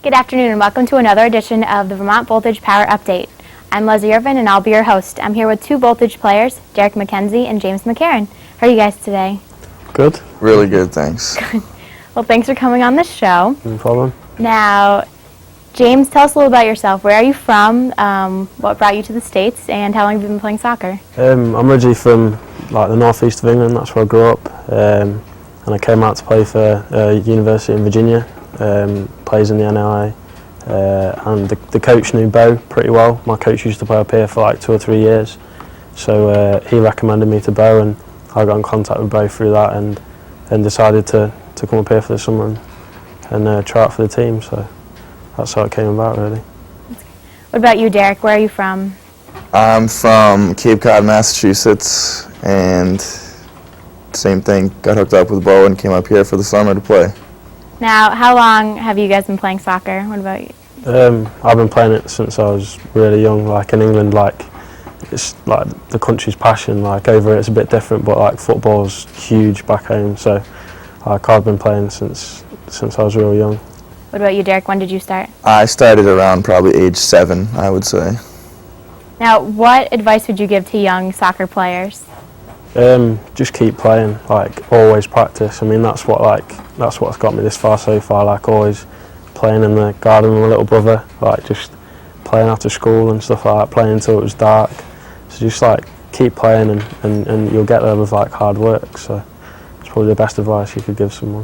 Good afternoon and welcome to another edition of the Vermont Voltage Power Update. I'm Leslie Irvin and I'll be your host. I'm here with two Voltage players, Derek McKenzie and James McCarron. How are you guys today? Good. Really good, thanks. Well, thanks for coming on the show. No problem. Now, James, tell us a little about yourself. Where are you from? What brought you to the States? And how long have you been playing soccer? I'm originally from the northeast of England. That's where I grew up. And I came out to play for University in Virginia. Plays in the NLA. And the coach knew Bo pretty well. My coach used to play up here for like 2 or 3 years. So he recommended me to Bo, and I got in contact with Bo through that and decided to come up here for the summer and try out for the team. So that's how it came about, really. What about you, Derek? Where are you from? I'm from Cape Cod, Massachusetts, and same thing, got hooked up with Bo and came up here for the summer to play. Now, how long have you guys been playing soccer? What about you? I've been playing it since I was really young. Like in England, it's like the country's passion. Like over here, it's a bit different, but like football's huge back home. So I've been playing since I was real young. What about you, Derek? When did you start? I started around probably age 7, I would say. Now, what advice would you give to young soccer players? Just keep playing. Like always practice. I mean, that's what's got me this far so far. Like always playing in the garden with my little brother. Like just playing after school and stuff like that. Playing until it was dark. So just like keep playing and you'll get there with like hard work. So it's probably the best advice you could give someone.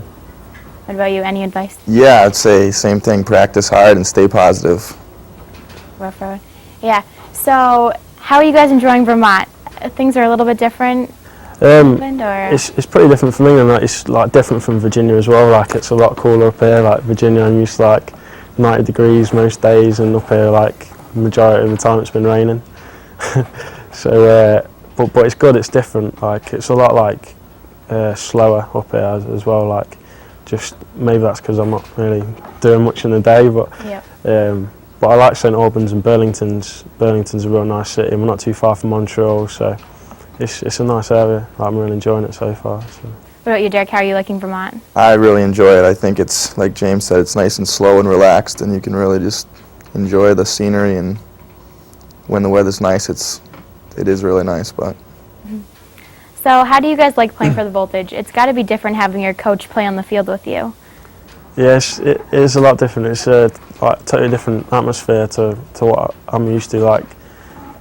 What about you? Any advice? Yeah, I'd say same thing, practice hard and stay positive. Rough road. Yeah. So, how are you guys enjoying Vermont? Things are a little bit different. It's pretty different from England. Like, it's like different from Virginia as well. Like it's a lot cooler up here. Like Virginia, I'm used to like 90 degrees most days, and up here like majority of the time it's been raining. So, but it's good. It's different. Like it's a lot like slower up here as well. Like just maybe that's because I'm not really doing much in the day, but. Yep. But I like St Albans and Burlington's. Burlington's a real nice city. We're not too far from Montreal, so it's a nice area. I'm really enjoying it so far. So. What about you, Derek? How are you liking Vermont? I really enjoy it. I think it's, like James said, it's nice and slow and relaxed, and you can really just enjoy the scenery, and when the weather's nice, it is really nice. But. So how do you guys like playing for the Voltage? It's got to be different having your coach play on the field with you. Yes, it is a lot different. It's a totally different atmosphere to what I'm used to. Like,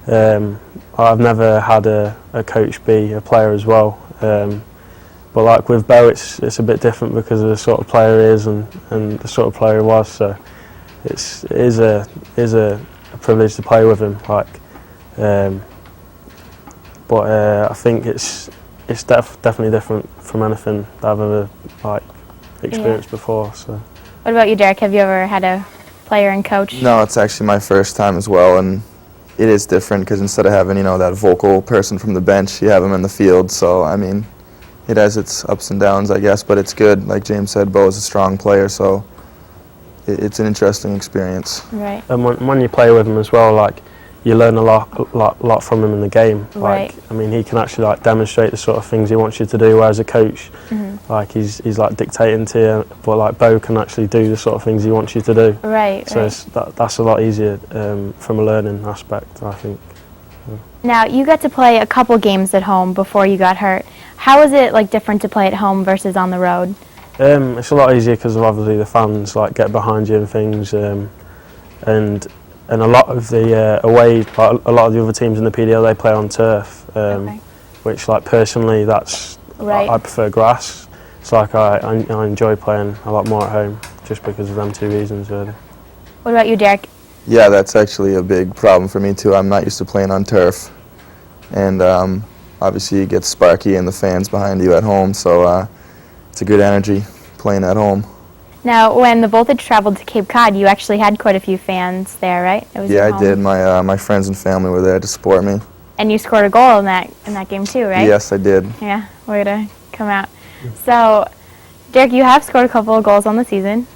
I've never had a coach be a player as well. But like with Bo, it's a bit different because of the sort of player he is and the sort of player he was. So it is a privilege to play with him. Like, but I think it's definitely different from anything that I've ever experienced before. So. What about you, Derek? Have you ever had a player and coach? No, it's actually my first time as well, and it is different because instead of having that vocal person from the bench, you have him in the field. So I mean, it has its ups and downs, I guess, but it's good. Like James said, Bo is a strong player, so it's an interesting experience. Right. And when you play with him as well, like you learn a lot from him in the game. Right. Like, I mean, he can actually like demonstrate the sort of things he wants you to do. Whereas a coach, like he's like dictating to you, but like Bo can actually do the sort of things he wants you to do. Right. So that's a lot easier from a learning aspect, I think. Now you got to play a couple games at home before you got hurt. How is it like different to play at home versus on the road? It's a lot easier because of obviously the fans like get behind you and things, and a lot of the away, like a lot of the other teams in the PDL, they play on turf, which like personally that's I prefer grass. It's like I enjoy playing a lot more at home just because of them two reasons really. What about you, Derek? Yeah, that's actually a big problem for me too. I'm not used to playing on turf, and obviously it gets sparky and the fans behind you at home, so it's a good energy playing at home. Now, when the Voltage traveled to Cape Cod, you actually had quite a few fans there, right? It was yeah, I did. My friends and family were there to support me. And you scored a goal in that game too, right? Yes, I did. Yeah, way to come out. So, Derek, you have scored a couple of goals on the season,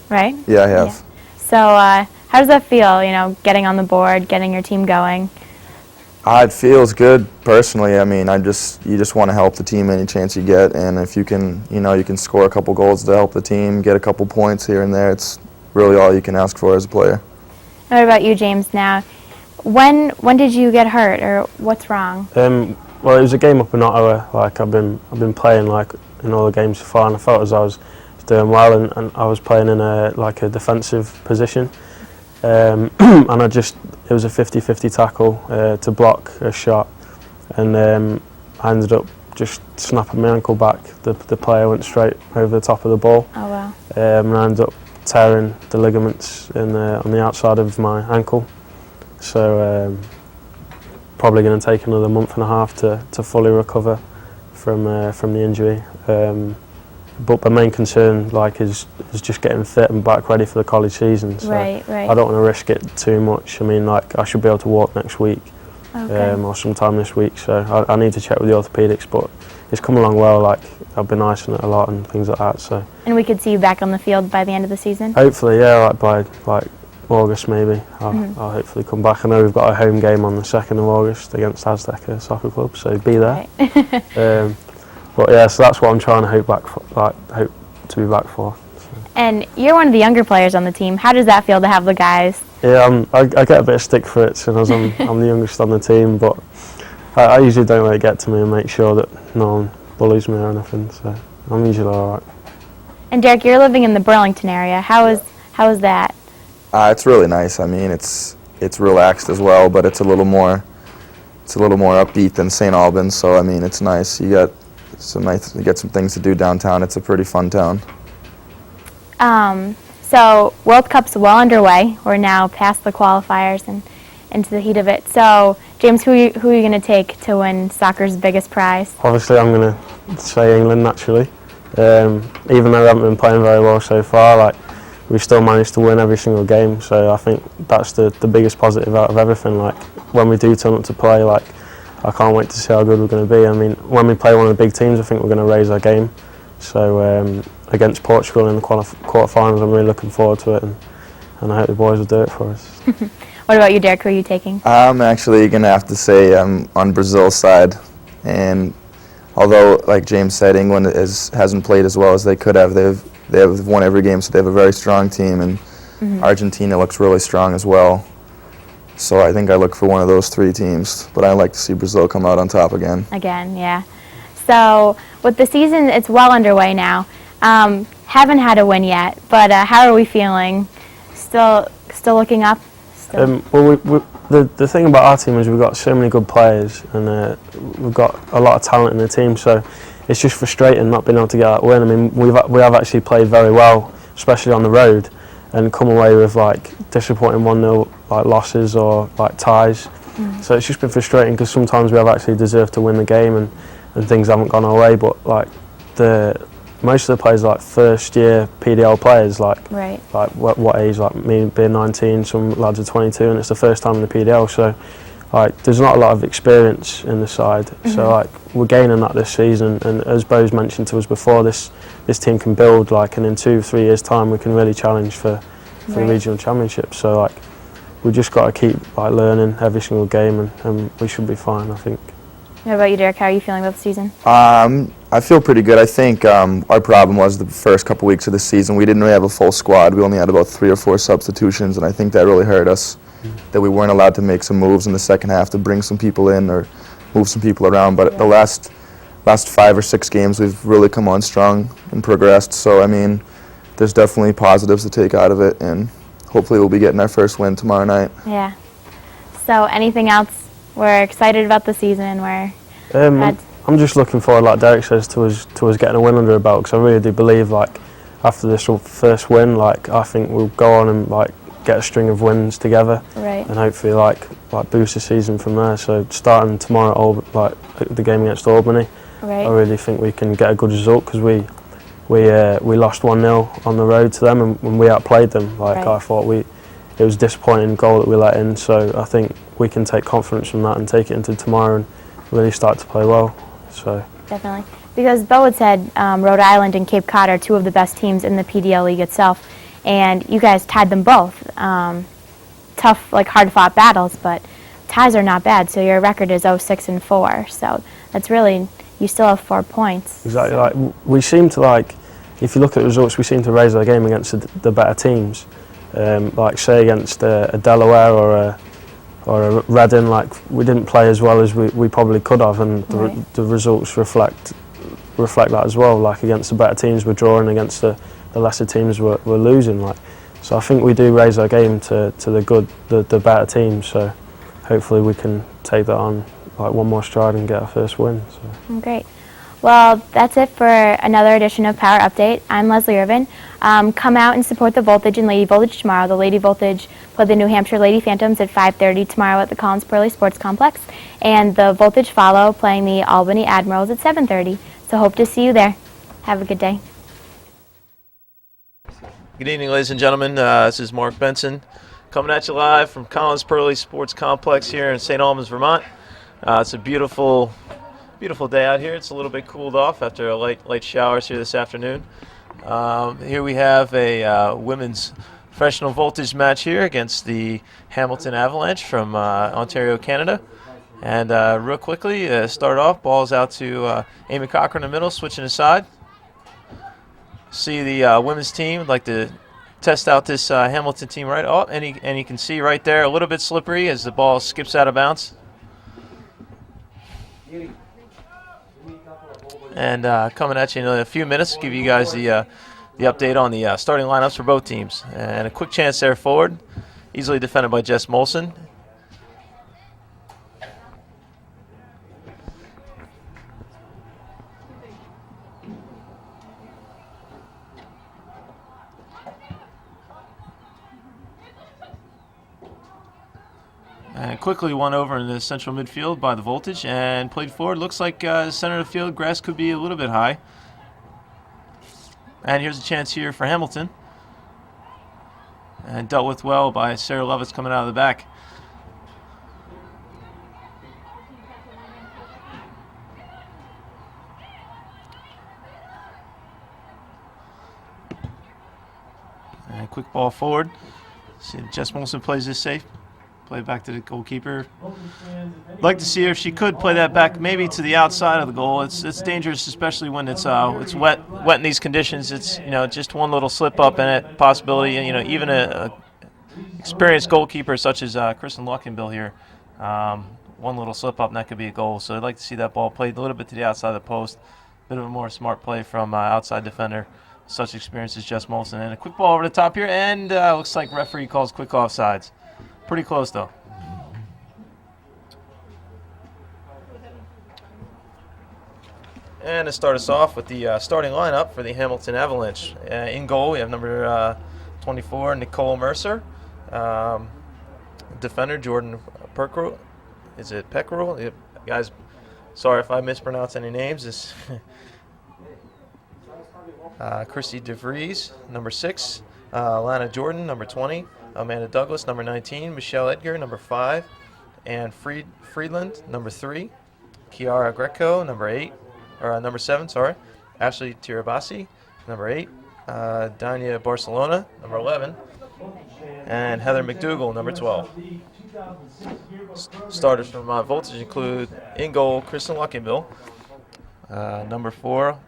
right? Yeah, I have. Yeah. So, how does that feel? Getting on the board, getting your team going. It feels good personally. I mean, you just want to help the team any chance you get, and if you can, you can score a couple goals to help the team, get a couple points here and there. It's really all you can ask for as a player. What about you, James? Now, when did you get hurt, or what's wrong? Well, it was a game up in Ottawa. Like I've been playing like in all the games so far, and I felt as I was doing well, and I was playing in a defensive position, and it was a 50-50 tackle to block a shot, and I ended up just snapping my ankle back. The player went straight over the top of the ball. Oh wow! And I ended up tearing the ligaments on the outside of my ankle. So probably going to take another month and a half to fully recover from the injury. But my main concern is just getting fit and back ready for the college season. So Right. I don't want to risk it too much. I mean, I should be able to walk next week. Okay. Or sometime this week, so I need to check with the orthopaedics, but it's come along well. I've been icing it a lot and things like that. So And we could see you back on the field by the end of the season? hopefully, yeah, by August maybe, I'll hopefully come back. I know we've got a home game on the 2nd of August against Azteca Soccer Club, so be there. Right. But yeah, so that's what I'm trying to hope to be back for. So. And you're one of the younger players on the team. How does that feel to have the guys? Yeah, I get a bit of stick for it, since I'm the youngest on the team, but I usually don't let it get to me and make sure that no one bullies me or anything, so I'm usually alright. And Derek, you're living in the Burlington area. How is that? It's really nice. I mean, it's relaxed as well, but it's a little more upbeat than St. Albans. So I mean, it's nice. You get some things to do downtown. It's a pretty fun town. So World Cup's well underway. We're now past the qualifiers and into the heat of it. So James, who are you going to take to win soccer's biggest prize? Obviously, I'm going to say England naturally. Even though we haven't been playing very well so far, we've still managed to win every single game. So I think that's the biggest positive out of everything. When we do turn up to play, I can't wait to see how good we're going to be. I mean, when we play one of the big teams, I think we're going to raise our game. So against Portugal in the quarterfinals, I'm really looking forward to it, and I hope the boys will do it for us. What about you, Derek? Who are you taking? I'm actually going to have to say I'm on Brazil's side, and although, like James said, England hasn't played as well as they could have. They've won every game, so they have a very strong team, and Argentina looks really strong as well. So I think I look for one of those three teams, but I'd like to see Brazil come out on top again. Again, yeah. So with the season, it's well underway now. Haven't had a win yet, but how are we feeling? Still looking up? Well, the thing about our team is we've got so many good players, and we've got a lot of talent in the team. So it's just frustrating not being able to get that win. I mean, we have actually played very well, especially on the road, and come away with disappointing 1-0 losses or ties. So it's just been frustrating because sometimes we have actually deserved to win the game, and things haven't gone our way. But most of the players first year PDL players, Right. What age, me being 19, some lads are 22, and it's the first time in the PDL. So there's not a lot of experience in the side. So we're gaining that this season, and as Bo's mentioned to us before, this team can build and in 2-3 years time we can really challenge for the regional championship. So we just got to keep learning every single game, and we should be fine, I think. What about you, Derek? How are you feeling about the season? I feel pretty good. I think our problem was the first couple weeks of the season we didn't really have a full squad. We only had about 3 or 4 substitutions, and I think that really hurt us. That we weren't allowed to make some moves in the second half to bring some people in or move some people around. But the last 5 or 6 games we've really come on strong and progressed. So I mean, there's definitely positives to take out of it, and hopefully we'll be getting our first win tomorrow night. Yeah. So anything else? We're excited about the season. I'm just looking forward, like Derek says, to us getting a win under our belt, because I really do believe after this first win, I think we'll go on and get a string of wins together, Right. and hopefully boost the season from there. So starting tomorrow at the game against Albany, Right. I really think we can get a good result, because we lost 1-0 on the road to them, and we outplayed them. Right. I thought it was a disappointing goal that we let in. So I think we can take confidence from that and take it into tomorrow and really start to play well. So Definitely. Because Bo had said Rhode Island and Cape Cod are 2 of the best teams in the PDL league itself, and you guys tied them both. Tough, hard-fought battles, but ties are not bad. So your record is 0-6-4. So that's really, you still have 4 points. exactly, we seem to if you look at the results, we seem to raise our game against the better teams. like say against a Delaware or a Reading, like we didn't play as well as we probably could have, and the results reflect that as well. Like against the better teams we're drawing, against the lesser teams we're losing. Like, so I think we do raise our game to the better teams. So hopefully we can take that on like one more stride and get our first win. So. Great. Well, that's it for another edition of Power Update. I'm Leslie Irvin. Come out and support the Voltage and Lady Voltage tomorrow. The Lady Voltage play the New Hampshire Lady Phantoms at 5:30 tomorrow at the Collins Pearly Sports Complex, and the Voltage follow playing the Albany Admirals at 7:30. So hope to see you there. Have a good day. Good evening, ladies and gentlemen. This is Mark Benson coming at you live from Collins Pearly Sports Complex here in St. Albans, Vermont. It's a beautiful day out here. It's a little bit cooled off after light showers here this afternoon. Here we have a women's professional voltage match here against the Hamilton Avalanche from Ontario, Canada. And real quickly, start off, ball's out to Amy Cochran in the middle, switching aside. See the women's team would like to test out this Hamilton team right. Oh, and you can see right there a little bit slippery as the ball skips out of bounds. And coming at you in a few minutes, give you guys the update on the starting lineups for both teams. And a quick chance there forward, easily defended by Jess Molson. And quickly won over in the central midfield by the Voltage and played forward. Looks like center of the field grass could be a little bit high. And here's a chance here for Hamilton. And dealt with well by Sarah Lovitz coming out of the back. And quick ball forward. See, Jess Molson plays this safe. Play back to the goalkeeper. Like to see her if she could play that back maybe to the outside of the goal. It's dangerous, especially when it's wet in these conditions. It's just one little slip up and it possibility. Even a experienced goalkeeper such as Kristen Luckenbill here, one little slip up and that could be a goal. So I'd like to see that ball played a little bit to the outside of the post. Bit of a more smart play from outside defender, such experience as Jess Molson. And a quick ball over the top here, and looks like referee calls quick offsides. Pretty close, though. And to start us off with the starting lineup for the Hamilton Avalanche. In goal, we have number 24, Nicole Mercer. Defender, Jordan Peckrell. Is it Peckrell? Yeah, guys, sorry if I mispronounce any names. This Christy DeVries, number 6. Lana Jordan, number 20. Amanda Douglas, number 19. Michelle Edgar, number 5. And Friedland, number 3. Kiara Greco, number 7, sorry. Ashley Tirabassi, number 8. Dania Barcelona, number 11. And Heather McDougall, number 12. Starters from Voltage include in goal, Kristen Luckenbill. Number 4,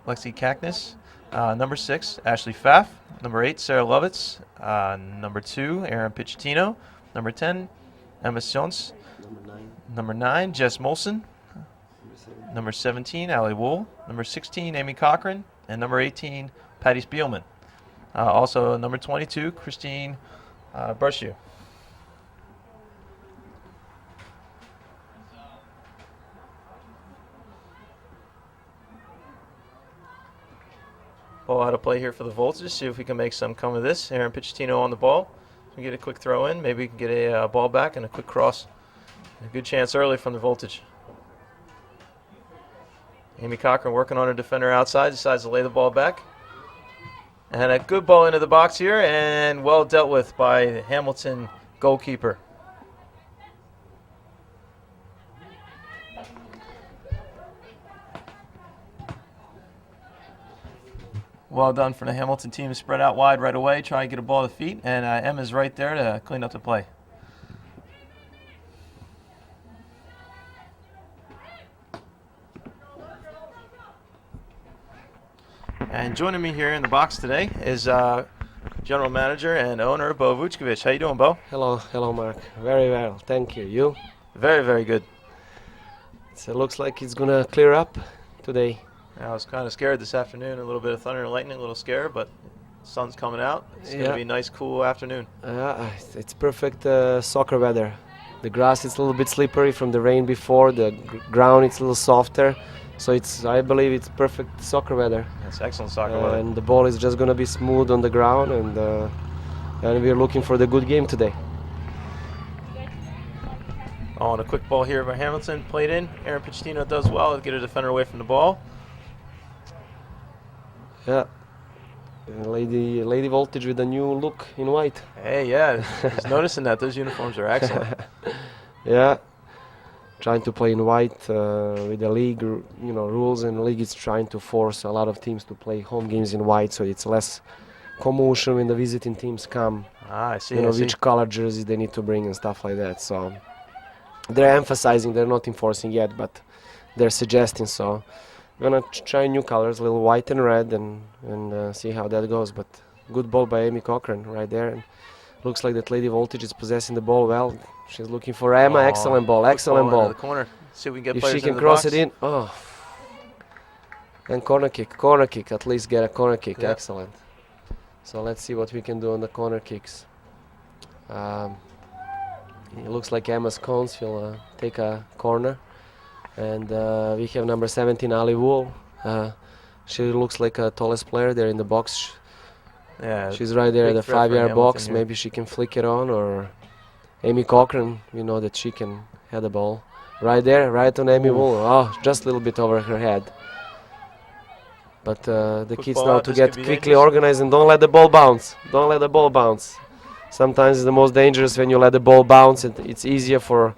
Lexi Cackness. Number 6, Ashley Pfaff. Number 8, Sarah Lovitz. Number 2, Erin Pichettino. Number 10, Emma Sions. Number 9, Jess Molson. Number 17, Allie Wool. Number 16, Amy Cochran. And number 18, Patty Spielman. Also, number 22, Christine Berschew. Ball out of play here for the Voltage. See if we can make some come of this. Erin Pichettino on the ball. We get a quick throw in. Maybe we can get a ball back and a quick cross. A good chance early from the Voltage. Amy Cochran working on her defender outside. Decides to lay the ball back. And a good ball into the box here and well dealt with by the Hamilton goalkeeper. Well done for the Hamilton team to spread out wide right away, try and get a ball to feet, and Emma's right there to clean up the play. And joining me here in the box today is General Manager and owner Bo Vučković. How you doing, Bo? Hello, Mark. Very well, thank you. You? Very, very good. So it looks like it's gonna clear up today. I was kind of scared this afternoon. A little bit of thunder and lightning, a little scared, but sun's coming out. It's going to be a nice, cool afternoon. It's perfect soccer weather. The grass is a little bit slippery from the rain before. The ground is a little softer, so I believe it's perfect soccer weather. It's excellent soccer weather. And the ball is just gonna be smooth on the ground, and we're looking for the good game today. Oh, and a quick ball here by Hamilton, played in. Aaron Pochettino does well to get a defender away from the ball. Yeah. Lady Voltage with a new look in white. Hey, yeah, just noticing that. Those uniforms are excellent. Yeah. Trying to play in white with the league, rules, and the league is trying to force a lot of teams to play home games in white, so it's less commotion when the visiting teams come. I see. Which color jerseys they need to bring and stuff like that. So they're emphasizing, they're not enforcing yet, but they're suggesting. So we're gonna try new colors, a little white and red, and see how that goes. But good ball by Amy Cochran right there, and looks like that Lady Voltage is possessing the ball well. She's looking for Emma. Excellent ball. Excellent ball. Into the corner. See if we can get if players she can into the cross box. it in. Oh. And corner kick. At least get a corner kick. Yeah. Excellent. So let's see what we can do on the corner kicks. It looks like Emma Scones will take a corner. And we have number 17, Ali Wool. She looks like a tallest player there in the box. Yeah, She's right there at big the threat for 5-yard Hamilton box. here. Maybe she can flick it on, or Amy Cochran, we know that she can head the ball. Right there, right on Amy Wool. Oh, just a little bit over her head. But the Quick kids ball know out, to this get could be quickly dangerous. organized and don't let the ball bounce. Don't let the ball bounce. Sometimes it's the most dangerous when you let the ball bounce, and it's easier for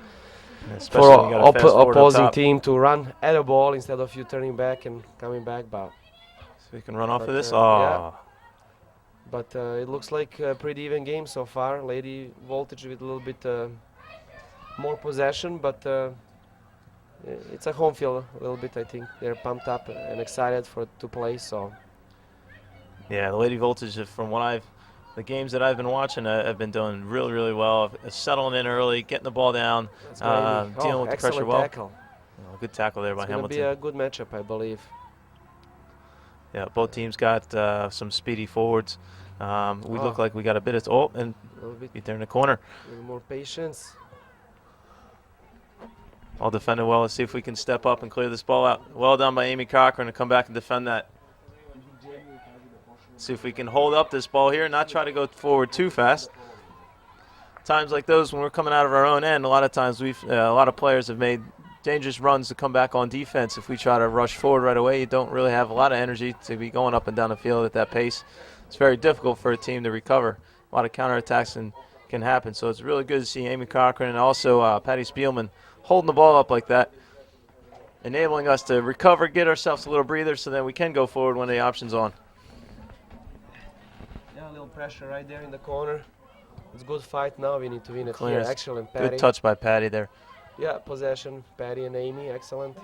Especially when you got a fast forward up opposing top. team to run at the ball instead of you turning back and coming back. So we can run off But, of this. yeah. But it looks like a pretty even game so far. Lady Voltage with a little bit more possession, but it's a home field a little bit, I think. They're pumped up and excited to play, so. Yeah, the Lady Voltage, the games that I've been watching have been doing really, really well. Settling in early, getting the ball down, That's great. dealing with the pressure well. Tackle. Good tackle there by It's going to be Hamilton. a good matchup, I believe. Yeah, both teams got some speedy forwards. We look like we got a bit of and A little bit beat there in the corner. more patience. All defended well. Let's see if we can step up and clear this ball out. Well done by Amy Cochran to come back and defend that. See if we can hold up this ball here and not try to go forward too fast. Times like those when we're coming out of our own end, a lot of times a lot of players have made dangerous runs to come back on defense. If we try to rush forward right away, you don't really have a lot of energy to be going up and down the field at that pace. It's very difficult for a team to recover. A lot of counterattacks can happen. So it's really good to see Amy Cochran and also Patty Spielman holding the ball up like that, enabling us to recover, get ourselves a little breather so that we can go forward when the option's on. Yeah, a little pressure right there in the corner. It's a good fight now. We need to win it Clearance. here. Excellent, Patty. Good touch by Patty there. Yeah, possession. Patty and Amy, excellent.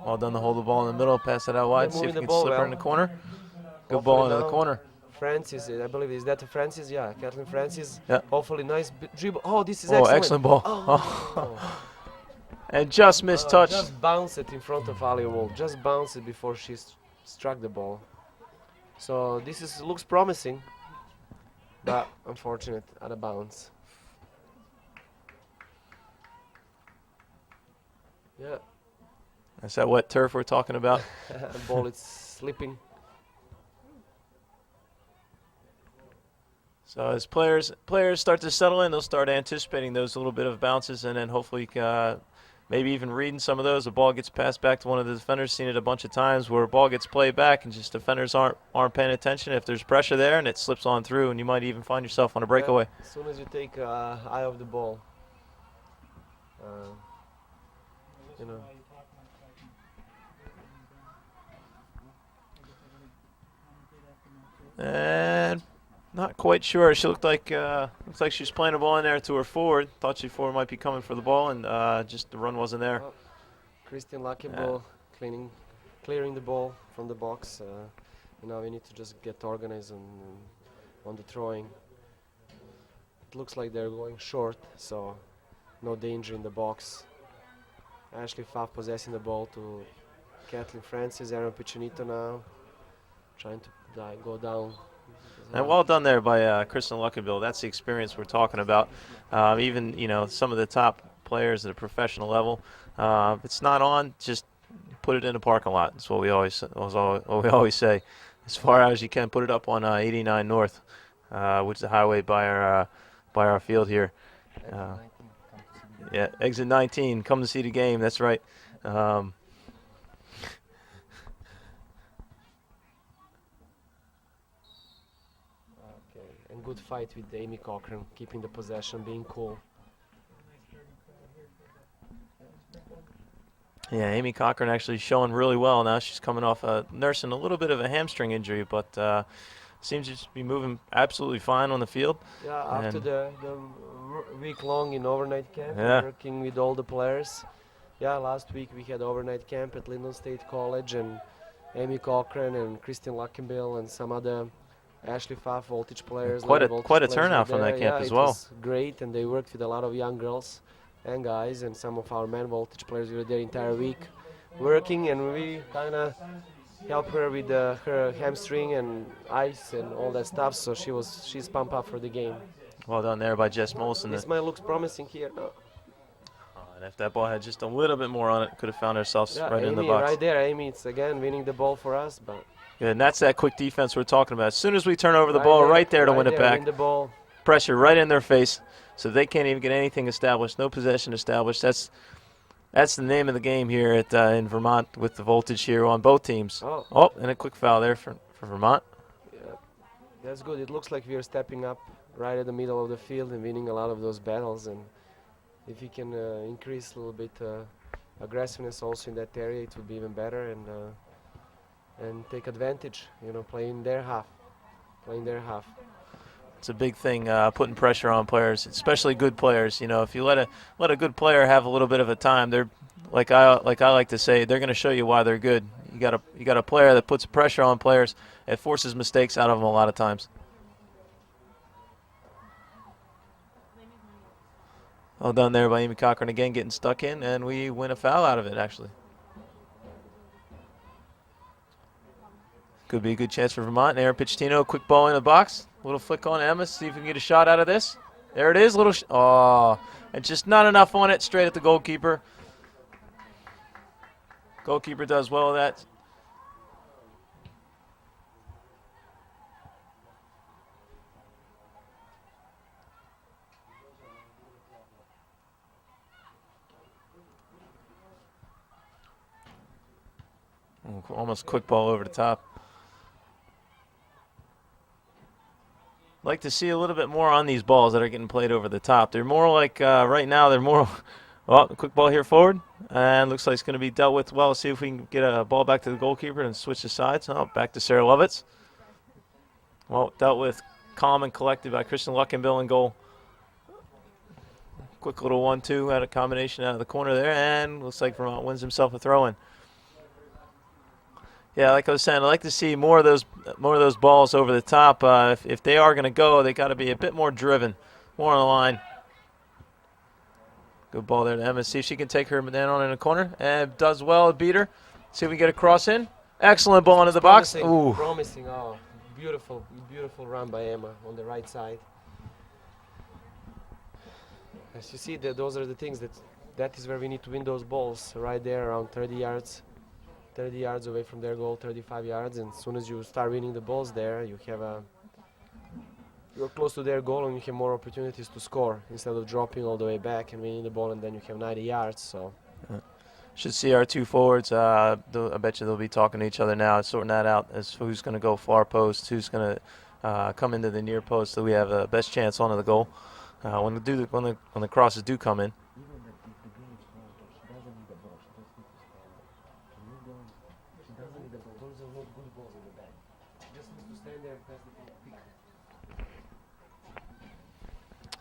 Well done to hold the ball in the middle, pass it out wide, see if moving we the can ball slip her well. in the corner. Good Hopefully ball into the now. corner. Francis, I believe, is that Francis? Yeah, Kathleen Francis. Yeah. Hopefully nice dribble. Oh, this is Oh, excellent. excellent ball. Oh. And just missed touch. Just bounce it in front of Ali Wall. Just bounce it before she struck the ball. So this looks promising, but unfortunate out of bounds. Yeah, Is that what turf we're talking about? the ball is slipping. So as players start to settle in, they'll start anticipating those little bit of bounces, and then hopefully maybe even reading some of those. The ball gets passed back to one of the defenders. Seen it a bunch of times where a ball gets played back and just defenders aren't paying attention. If there's pressure there, and it slips on through, and you might even find yourself on a breakaway. As soon as you take eye off the ball, you know. And not quite sure. She looked like she was playing the ball in there to her forward. Thought she forward might be coming for the ball, and just the run wasn't there. Christian Luckable cleaning clearing the ball from the box. We need to just get organized on the throwing. It looks like they're going short, so no danger in the box. Ashley Pfaff possessing the ball to Kathleen Francis, Aaron Piccinito now, trying to go down. And well done there by Kristen Luckenbill. That's the experience we're talking about. Even some of the top players at a professional level, if it's not on, just put it in the parking lot. That's what we always say. As far as you can, put it up on 89 North, which is the highway by our field here. Yeah, exit 19. Come to see the game. That's right. Okay, and good fight with Amy Cochran, keeping the possession, being cool. Yeah, Amy Cochran actually showing really well now. She's coming off nursing a little bit of a hamstring injury, but seems to just be moving absolutely fine on the field. Yeah, after the week long in overnight camp, Yeah. working with all the players. Yeah, last week we had overnight camp at Lyndon State College, and Amy Cochran and Christine Luckenbill and some other Ashley Pfaff voltage players. Quite a voltage quite a players turnout were from that there. camp Yeah, as it well. was great, and they worked with a lot of young girls and guys, and some of our men voltage players were there entire week working, and we kind of helped her with her hamstring and ice and all that stuff, so she's pumped up for the game. Well done there by Jess Molson. This might looks promising here. And if that ball had just a little bit more on it, could have found ourselves Yeah, right Amy in the box. right there. Amy, it's again winning the ball for us, but Good, and that's that quick defense we're talking about. As soon as we turn over the ball right there to win it back, win the ball. pressure right in their face, so they can't even get anything established, no possession established. That's the name of the game here in Vermont with the voltage here on both teams. Oh, And a quick foul there for Vermont. yeah, that's good. It looks like we are stepping up right at the middle of the field and winning a lot of those battles. And if we can increase a little bit aggressiveness also in that area, it would be even better. And take advantage, playing their half. It's a big thing, putting pressure on players, especially good players. If you let a good player have a little bit of a time, they're like I like to say, they're going to show you why they're good. You got a player that puts pressure on players. It forces mistakes out of them a lot of times. Well done there by Amy Cochran again, getting stuck in, and we win a foul out of it actually. Could be a good chance for Vermont. Aaron Piccinito, quick ball in the box. Little flick on Emma, see if we can get a shot out of this. There it is, and just not enough on it, straight at the goalkeeper. Goalkeeper does well with that. Almost quick ball over the top. Like to see a little bit more on these balls that are getting played over the top. They're more like right now. They're more. Quick ball here forward, and looks like it's going to be dealt with well. See if we can get a ball back to the goalkeeper and switch the sides. Back to Sarah Lovitz. Well, dealt with calm and collected by Kristen Luckenbill in goal. Quick little 1-2 out of combination out of the corner there, and looks like Vermont wins himself a throw-in. Yeah, like I was saying, I'd like to see more of those balls over the top. If they are going to go, they got to be a bit more driven, more on the line. Good ball there to Emma. See if she can take her man on in the corner, and does well. Beat her. See if we can get a cross in. Excellent ball into the box. Ooh. Promising. Oh, beautiful run by Emma on the right side. As you see, those are the things that is where we need to win those balls. Right there, around 30 yards. 30 yards away from their goal, 35 yards, and as soon as you start winning the balls there, you're close to their goal and you have more opportunities to score instead of dropping all the way back and winning the ball, and then you have 90 yards. So should see our two forwards. I bet you they'll be talking to each other now, sorting that out as who's going to go far post, who's going to come into the near post, so we have the best chance onto the goal when the crosses do come in.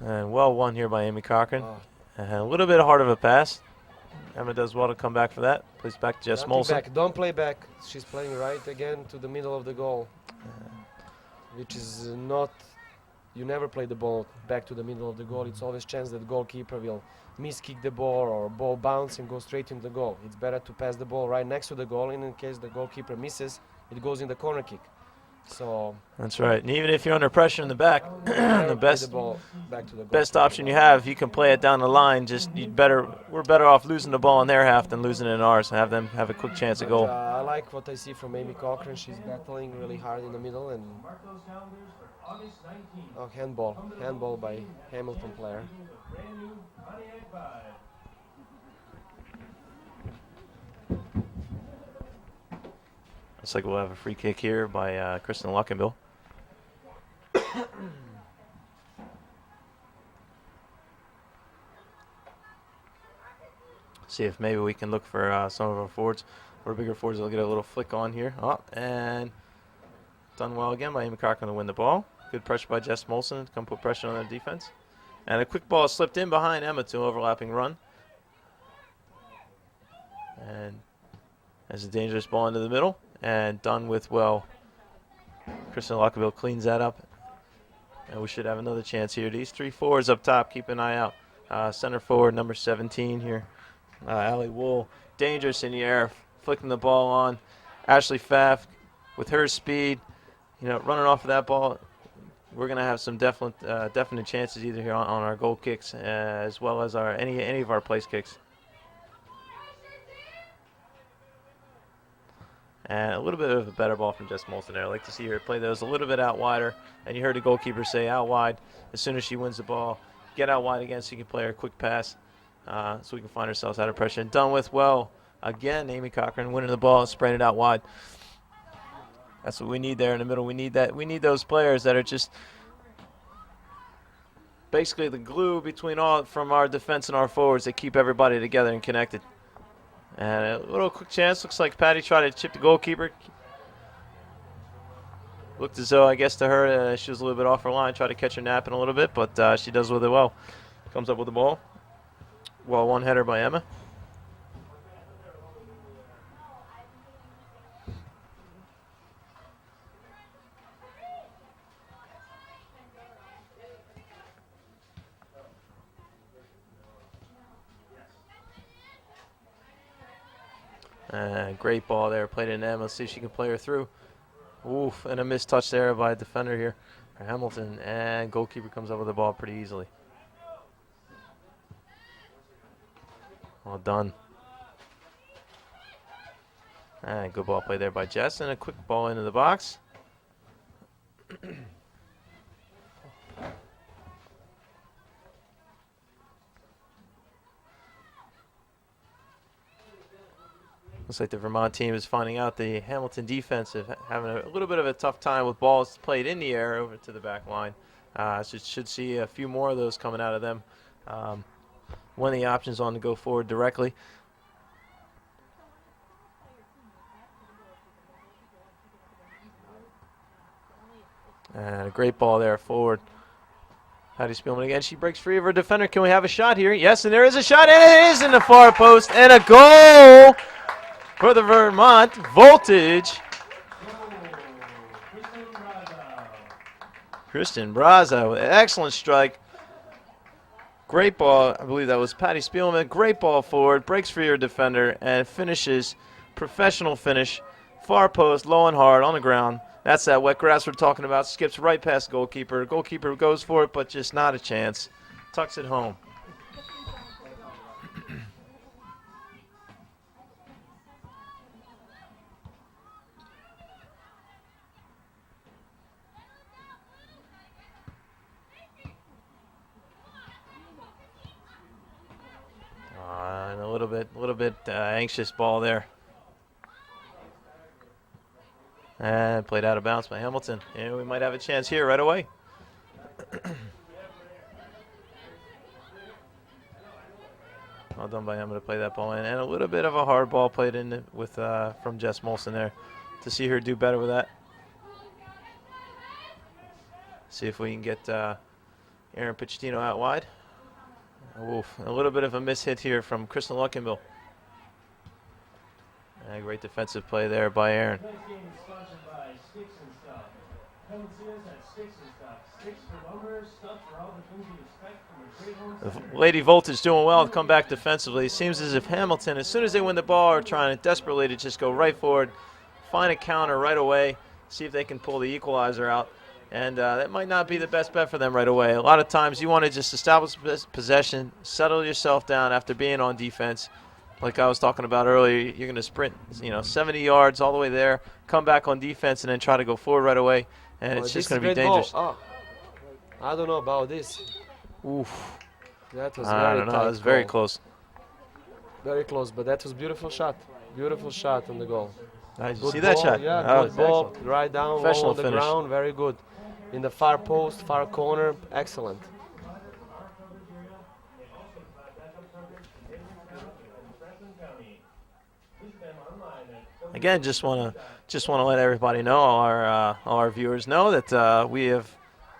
And well won here by Amy Cochran. And a little bit hard of a pass. Emma does well to come back for that. Plays back to Jess Nothing Molson. back. Don't play back. She's playing right again to the middle of the goal, which is not. You never play the ball back to the middle of the goal. It's always chance that the goalkeeper will miskick the ball or ball bounce and go straight into the goal. It's better to pass the ball right next to the goal, and in case the goalkeeper misses, it goes in the corner kick. So That's right. And even if you're under pressure in the back, never the play best the ball back to the goal. best option you have, you can play it down the line. Just we're better off losing the ball in their half than losing it in ours and have them have a quick chance at But, goal. I like what I see from Amy Cochran. She's battling really hard in the middle, and handball by Hamilton player. Looks like we'll have a free kick here by Kristen Luckenbill. See if maybe we can look for some of our forwards. Our bigger forwards will get a little flick on here. Oh, and done well again by Amy Cochran to win the ball. Good pressure by Jess Molson to come put pressure on their defense. And a quick ball slipped in behind Emma to an overlapping run. And as a dangerous ball into the middle. And done with well. Kristen Lockerville cleans that up. And we should have another chance here. These three forwards up top, keep an eye out. Center forward, number 17 here. Allie Wool, dangerous in the air, flicking the ball on. Ashley Pfaff, with her speed, running off of that ball. We're going to have some definite chances either here on our goal kicks as well as any of our place kicks. And a little bit of a better ball from Jess Molson there. I like to see her play those a little bit out wider. And you heard the goalkeeper say out wide as soon as she wins the ball. Get out wide again so you can play her a quick pass so we can find ourselves out of pressure. And done with well. Again, Amy Cochran winning the ball and spraying it out wide. That's what we need there in the middle. We need that. We need those players that are just basically the glue from our defense and our forwards that keep everybody together and connected. And a little quick chance. Looks like Patty tried to chip the goalkeeper. Looked as though, I guess, to her, she was a little bit off her line. Tried to catch her napping a little bit, but she does with it well. Comes up with the ball. Well, one header by Emma. Great ball there. Played it in Emma. Let's see if she can play her through. Oof, and a missed touch there by a defender here for Hamilton. And goalkeeper comes up with the ball pretty easily. Well done. And good ball play there by Jess. And a quick ball into the box. Looks like the Vermont team is finding out the Hamilton defense is having a little bit of a tough time with balls played in the air over to the back line. So should see a few more of those coming out of them. One of the options on to go forward directly. And a great ball there forward. Patty Spielman again. She breaks free of her defender. Can we have a shot here? Yes, and there is a shot. And it is in the far post. And a goal for the Vermont Voltage. Kristen Braza with an excellent strike. Great ball. I believe that was Patty Spielman. Great ball forward. Breaks free of her defender and finishes. Professional finish. Far post, low and hard on the ground. That's that wet grass we're talking about. Skips right past goalkeeper. Goalkeeper goes for it, but just not a chance. Tucks it home. And a little bit anxious ball there. And played out of bounds by Hamilton. And we might have a chance here right away. Well done by Emma to play that ball in. And a little bit of a hard ball played in with from Jess Molson there. To see her do better with that. See if we can get Aaron Pichettino out wide. Oof, a little bit of a miss hit here from Kristen Luckenbill. Great defensive play there by Aaron. The Lady Voltage doing well to come back defensively. It seems as if Hamilton, as soon as they win the ball, are trying desperately to just go right forward, find a counter right away, see if they can pull the equalizer out. And that might not be the best bet for them right away. A lot of times you want to just establish possession, settle yourself down after being on defense. Like I was talking about earlier, you're going to sprint, 70 yards all the way there, come back on defense, and then try to go forward right away. And it's just going to be dangerous. Oh, I don't know about this. Oof. That was I don't know. That was very close. Very close, but that was beautiful shot. Beautiful shot on the goal. Did you Good see that ball, shot? Yeah, That good ball, excellent. right down, low Professional on the finish. ground, very good. In the far post, far corner, excellent. Again, just want to let everybody know, all our viewers know that we have.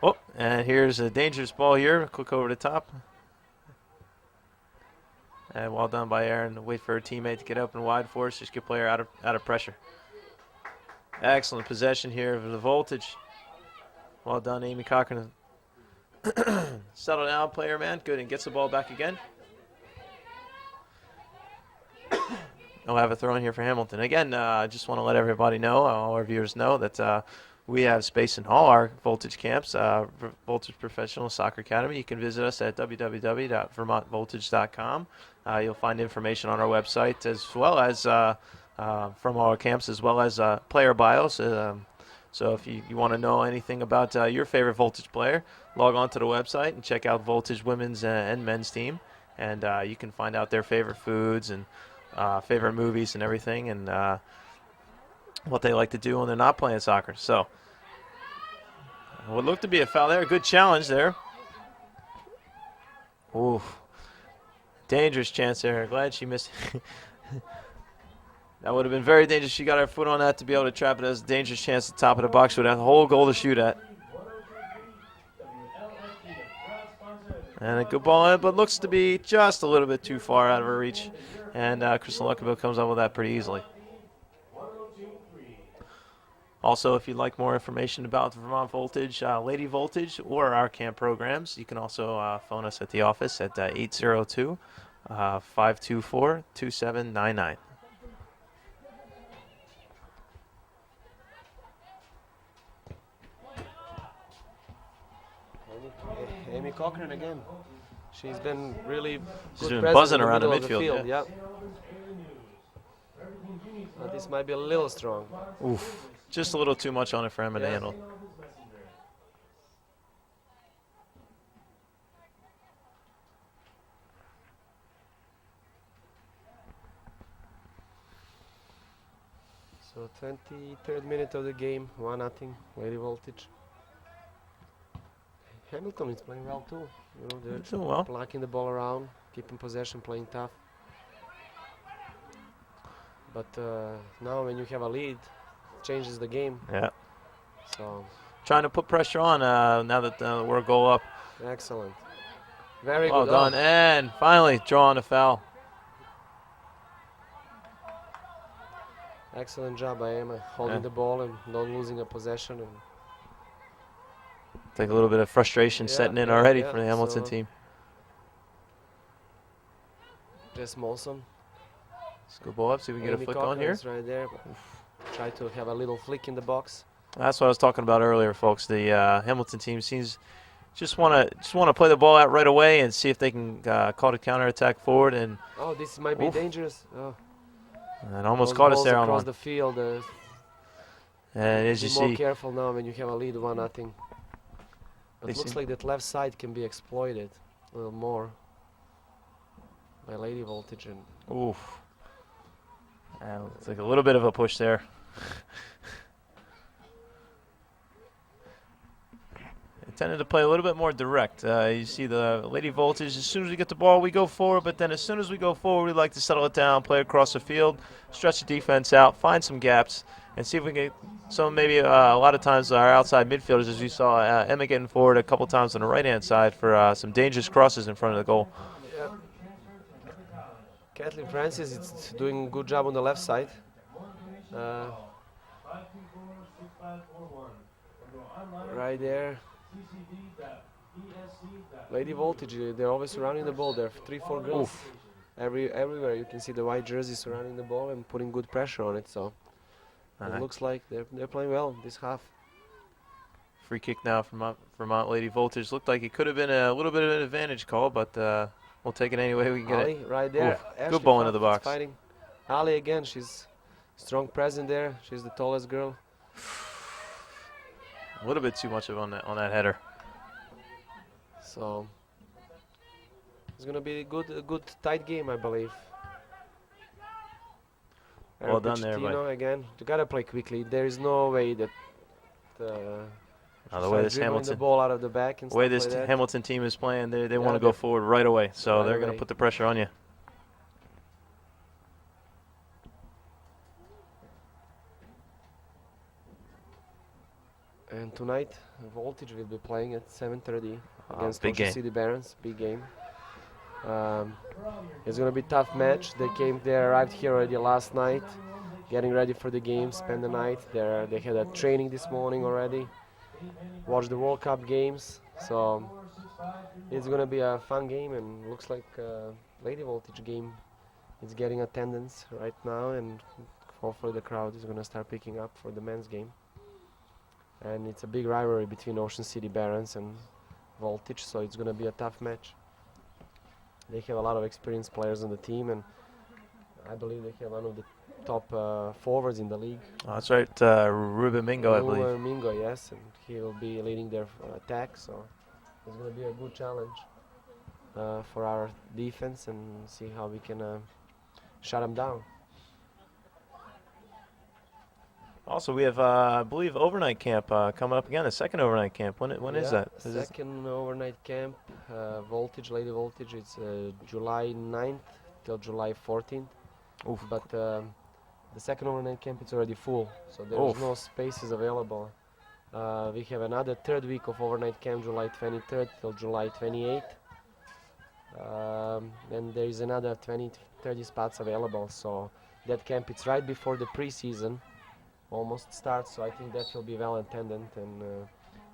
Oh, and here's a dangerous ball here. Quick over the top. And well done by Aaron. Wait for her teammate to get open wide for us. Just get player out of pressure. Excellent possession here of the Voltage. Well done, Amy Cochran. Settle down, player man. Good, and gets the ball back again. I'll have a throw in here for Hamilton. Again, I just want to let everybody know, all our viewers know, that we have space in all our Voltage camps, Voltage Professional Soccer Academy. You can visit us at www.vermontvoltage.com. You'll find information on our website as well as from our camps, as well as player bios. So if you want to know anything about your favorite Voltage player, log on to the website and check out Voltage women's and men's team. And you can find out their favorite foods and favorite movies and everything, and what they like to do when they're not playing soccer. So what looked to be a foul there. Good challenge there. Ooh. Dangerous chance there. Glad she missed. That would have been very dangerous. She got her foot on that to be able to trap it. As a dangerous chance at the top of the box. Would have the whole goal to shoot at. And a good ball in, but looks to be just a little bit too far out of her reach. And Kristen Luckenbill comes up with that pretty easily. Also, if you'd like more information about Vermont Voltage, Lady Voltage, or our camp programs, you can also phone us at the office at 802-524-2799. Amy Cochran again. She's been really She's good been presence buzzing in the around the middle of midfield, field. This might be a little strong. Oof. Just a little too much on it for Emma to Yeah. handle. So 23rd minute of the game, 1-0, Lady Voltage. Hamilton is playing well too. They're Doing well. plucking the ball around, keeping possession, playing tough. But now when you have a lead, it changes the game. Yeah. So Trying to put pressure on now that we're a goal up. excellent. Very Well good. done. And finally drawing a foul. Excellent job by Emma, holding Yeah. the ball and not losing a possession. And I think a little bit of frustration Yeah, setting in yeah, already yeah. for the Hamilton So- team. Jess Molson. Let's go ball up, see if we can get a Amy flick Cochran on here. is right there. Try to have a little flick in the box. That's what I was talking about earlier, folks. The Hamilton team seems just want to play the ball out right away and see if they can call the counterattack forward, and Oh, this might be Oof. dangerous. Oh, almost those caught us balls there on across one. the field. And as Be you more see, careful now when you have a lead 1-0. But They it looks seem- like that left side can be exploited a little more by Lady Voltage. And oof. It's like a little bit of a push there. It tended to play a little bit more direct. You see the Lady Voltage, as soon as we get the ball, we go forward, but then as soon as we go forward, we like to settle it down, play across the field, stretch the defense out, find some gaps, and see if we can get some, maybe a lot of times our outside midfielders, as you saw Emma getting forward a couple times on the right-hand side for some dangerous crosses in front of the goal. Kathleen Francis is doing a good job on the left side. Right there. Lady Voltage, they're always surrounding the ball. There are 3-4 girls. Everywhere you can see the white jersey surrounding the ball and putting good pressure on it. So it looks like they're playing well this half. Free kick now from Vermont Lady Voltage. Looked like it could have been a little bit of an advantage call, but we'll take it any way we can get Ali, it. right there. Oof, Ashley good ball into Fa- the box. Fighting. Ali again, she's strong present there. She's the tallest girl. A little bit too much on that header. So it's gonna be a good tight game, I believe. Well done there, Pochettino again. You gotta play quickly. There is no way that. The way this dribbling Hamilton, the ball out of the back and the way stuff this like that. Hamilton team is playing, they Yeah, want to go they're- forward right away. So right they're going away. to put the pressure on you. And tonight, Voltage will be playing at 7:30 against big Ocean game. City Barons. Big game. It's gonna be a tough match. They arrived here already last night, getting ready for the game. Spend the night there. They had a training this morning already. Watched the World Cup games. So it's gonna be a fun game, and looks like Lady Voltage game. It's getting attendance right now, and hopefully the crowd is gonna start picking up for the men's game. And it's a big rivalry between Ocean City Barons and Voltage, so it's going to be a tough match. They have a lot of experienced players on the team, and I believe they have one of the top forwards in the league. Oh, that's right, Ruben Mingo, I believe. Mingo, yes, and he will be leading their attack, so it's going to be a good challenge for our defense and see how we can shut them down. Also, we have, I believe, overnight camp coming up again. The second overnight camp. When is that? Is it- Second overnight camp, Voltage, Lady Voltage. It's July 9th till July 14th. Oof. But the second overnight camp it's already full, so there's Oof. no spaces available. We have another third week of overnight camp, July 23rd till July 28th. And there is another 30 spots available. So that camp it's right before the preseason almost starts, so I think that will be well attended, and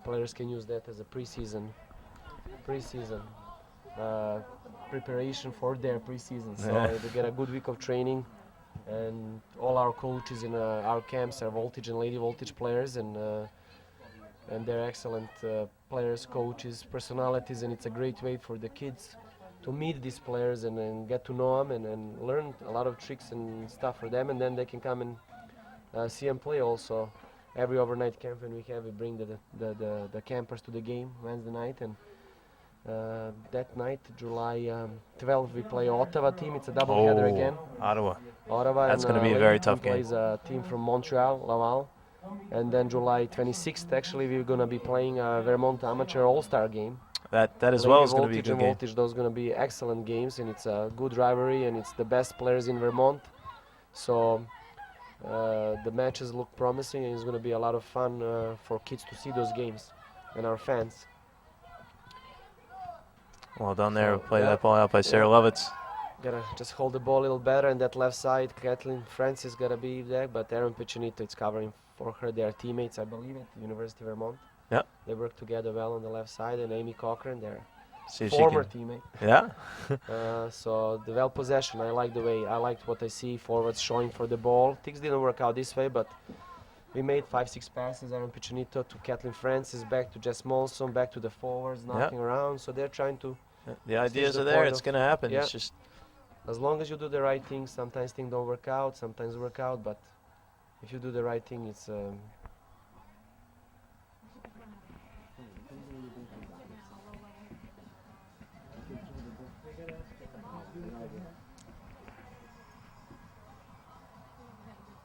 players can use that as a preseason preparation for their preseason. So they get a good week of training, and all our coaches in our camps are Voltage and Lady Voltage players, and they're excellent players, coaches, personalities, and it's a great way for the kids to meet these players and get to know them and learn a lot of tricks and stuff for them, and then they can come and see them play also. Every overnight camp when we have, we bring the campers to the game Wednesday night, and that night, July 12th, we play Ottawa team. It's a double header again. Ottawa. Ottawa. That's and, gonna be a Lady very team tough game. plays a team from Montreal, Laval. And then July 26th, actually, we're gonna be playing a Vermont Amateur All-Star game. That as Lady well is going to be a Voltage good and game. Voltage, those gonna be excellent games, and it's a good rivalry, and it's the best players in Vermont. So the matches look promising, and it's going to be a lot of fun for kids to see those games and our fans. Well done there. So, Play yeah. that ball out by Sarah Yeah. Lovitz. Gotta just hold the ball a little better, and that left side, Kathleen Francis gotta be there, but Aaron Piccinito is covering for her. They are teammates, I believe, at the University of Vermont. Yep. They work together well on the left side, and Amy Cochran, their See if she former can. teammate. Yeah. So the well possession, I like the way. I liked what I see. Forwards showing for the ball. Things didn't work out this way, but we made 5-6 passes. Aaron Piccinito to Kathleen Francis, back to Jess Molson, back to the forwards, knocking around. So they're trying to. The ideas the are there. point It's of- going to happen. yeah. It's just As long as you do the right thing, sometimes things don't work out, sometimes work out. But if you do the right thing, it's.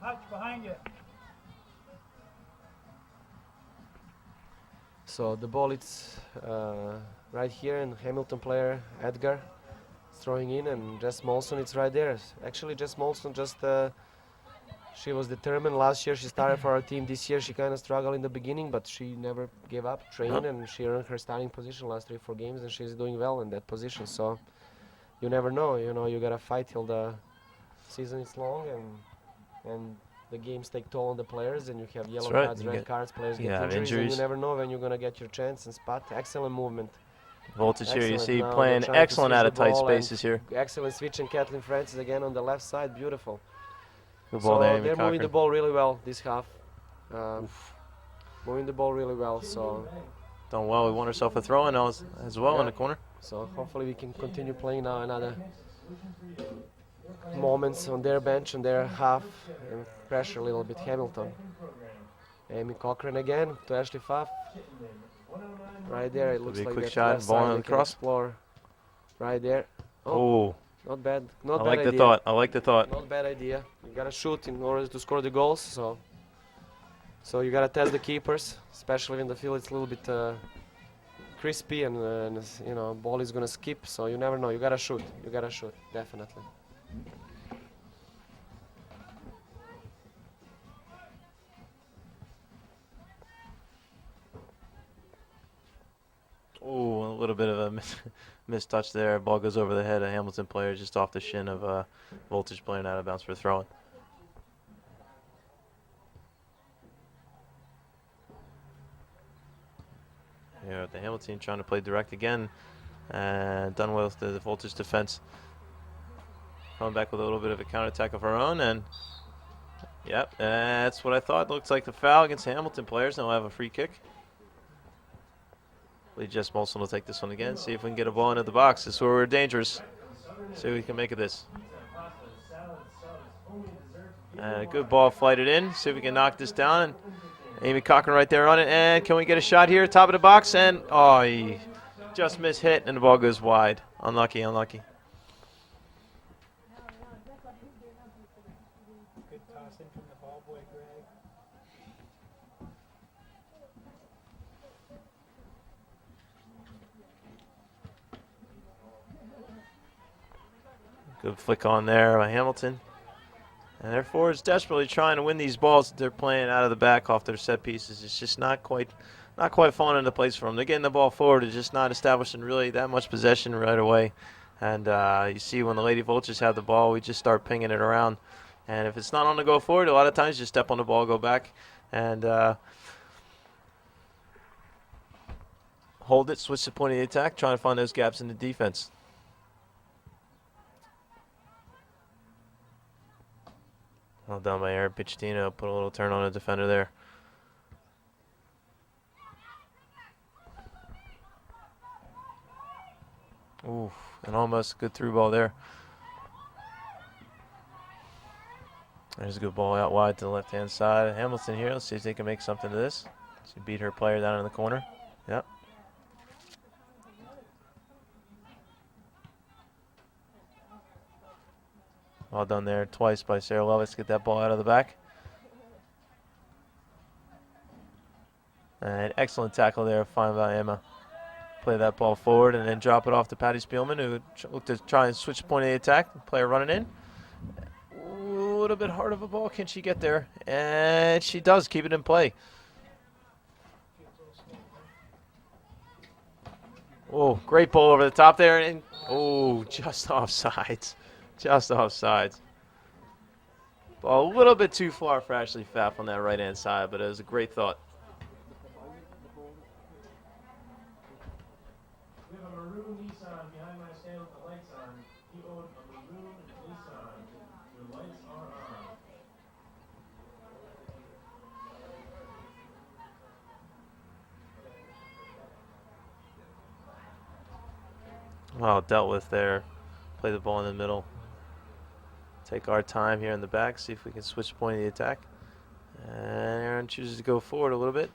Hutch, behind you. So the ball it's right here, and Hamilton player Edgar is throwing in, and Jess Molson it's right there. Actually, Jess Molson just she was determined. Last year she started for our team. This year she kind of struggled in the beginning, but she never gave up, trained, and she earned her starting position last 3-4 games, and she's doing well in that position. So you never know. You know, you gotta fight till the season is long, and the games take toll on the players, and you have yellow right, cards, you red get- cards, players you get have injuries, and you injuries. never know when you're gonna get your chance and spot. Excellent movement. Voltage here, you Excellent. see, Now they're playing trying to excellent switch out the of tight ball, and spaces here. Excellent switch, and Kathleen Francis again on the left side. Beautiful. Good ball So there, Amy they're moving the Cochran. ball really well this half. Moving the ball really well. So Done well. We won ourselves a throw in as well in Yeah. the corner. So hopefully we can continue playing now another moments on their bench, on their half, and pressure a little bit Hamilton. Amy Cochran again to Ashley Pfaff. Right there, it looks be a like quick that shot, left ball side on they the can cross. explore. Right there. Oh, Not bad. Not I bad like idea. the thought. I like the thought. Not bad idea. You gotta shoot in order to score the goals. So you gotta test the keepers, especially when the field is a little bit crispy and you know, ball is gonna skip. So you never know. You gotta shoot. You gotta shoot. Definitely. Oh, a little bit of a missed touch there. Ball goes over the head of Hamilton player, just off the shin of Voltage playing out of bounds for throwing. Here, the Hamilton trying to play direct again, and done well with the Voltage defense. Coming back with a little bit of a counterattack of her own, and yep, that's what I thought. Looks like the foul against the Hamilton players. Now we'll have a free kick. Jess Molson will take this one again. See if we can get a ball into the box. This is where we're dangerous. See what we can make of this. A good ball flighted in. See if we can knock this down. And Amy Cochran right there on it. And can we get a shot here? Top of the box. And oh, he just missed hit, and the ball goes wide. Unlucky, unlucky. Good toss in from the ball boy, Greg. Good flick on there by Hamilton. And their forwards desperately trying to win these balls that they're playing out of the back off their set pieces. It's just not quite falling into place for them. They're getting the ball forward. It's just not establishing really that much possession right away. And you see when the Lady Vultures have the ball, we just start pinging it around. And if it's not on the go forward, a lot of times you step on the ball, go back, and hold it, switch the point of the attack, trying to find those gaps in the defense. Well done by Aaron Pichettino. Put a little turn on the defender there. Ooh, and almost a good through ball there. There's a good ball out wide to the left-hand side. Hamilton here. Let's see if they can make something of this. She beat her player down in the corner. Yep. Well done there twice by Sarah Levis to get that ball out of the back. And excellent tackle there, fine by Emma. Play that ball forward and then drop it off to Patty Spielman, who looked to try and switch the point of the attack. Player running in. Ooh, a little bit hard of a ball. Can she get there? And she does. Keep it in play. Oh, great ball over the top there. And oh, just offsides. Just offsides. Ball a little bit too far for Ashley Pfaff on that right-hand side, but it was a great thought. We have a maroon Nissan behind my stand with the lights on. He owed a maroon Nissan. Your lights are on. Well dealt with there. Play the ball in the middle. Take our time here in the back, see if we can switch the point of the attack. And Aaron chooses to go forward a little bit.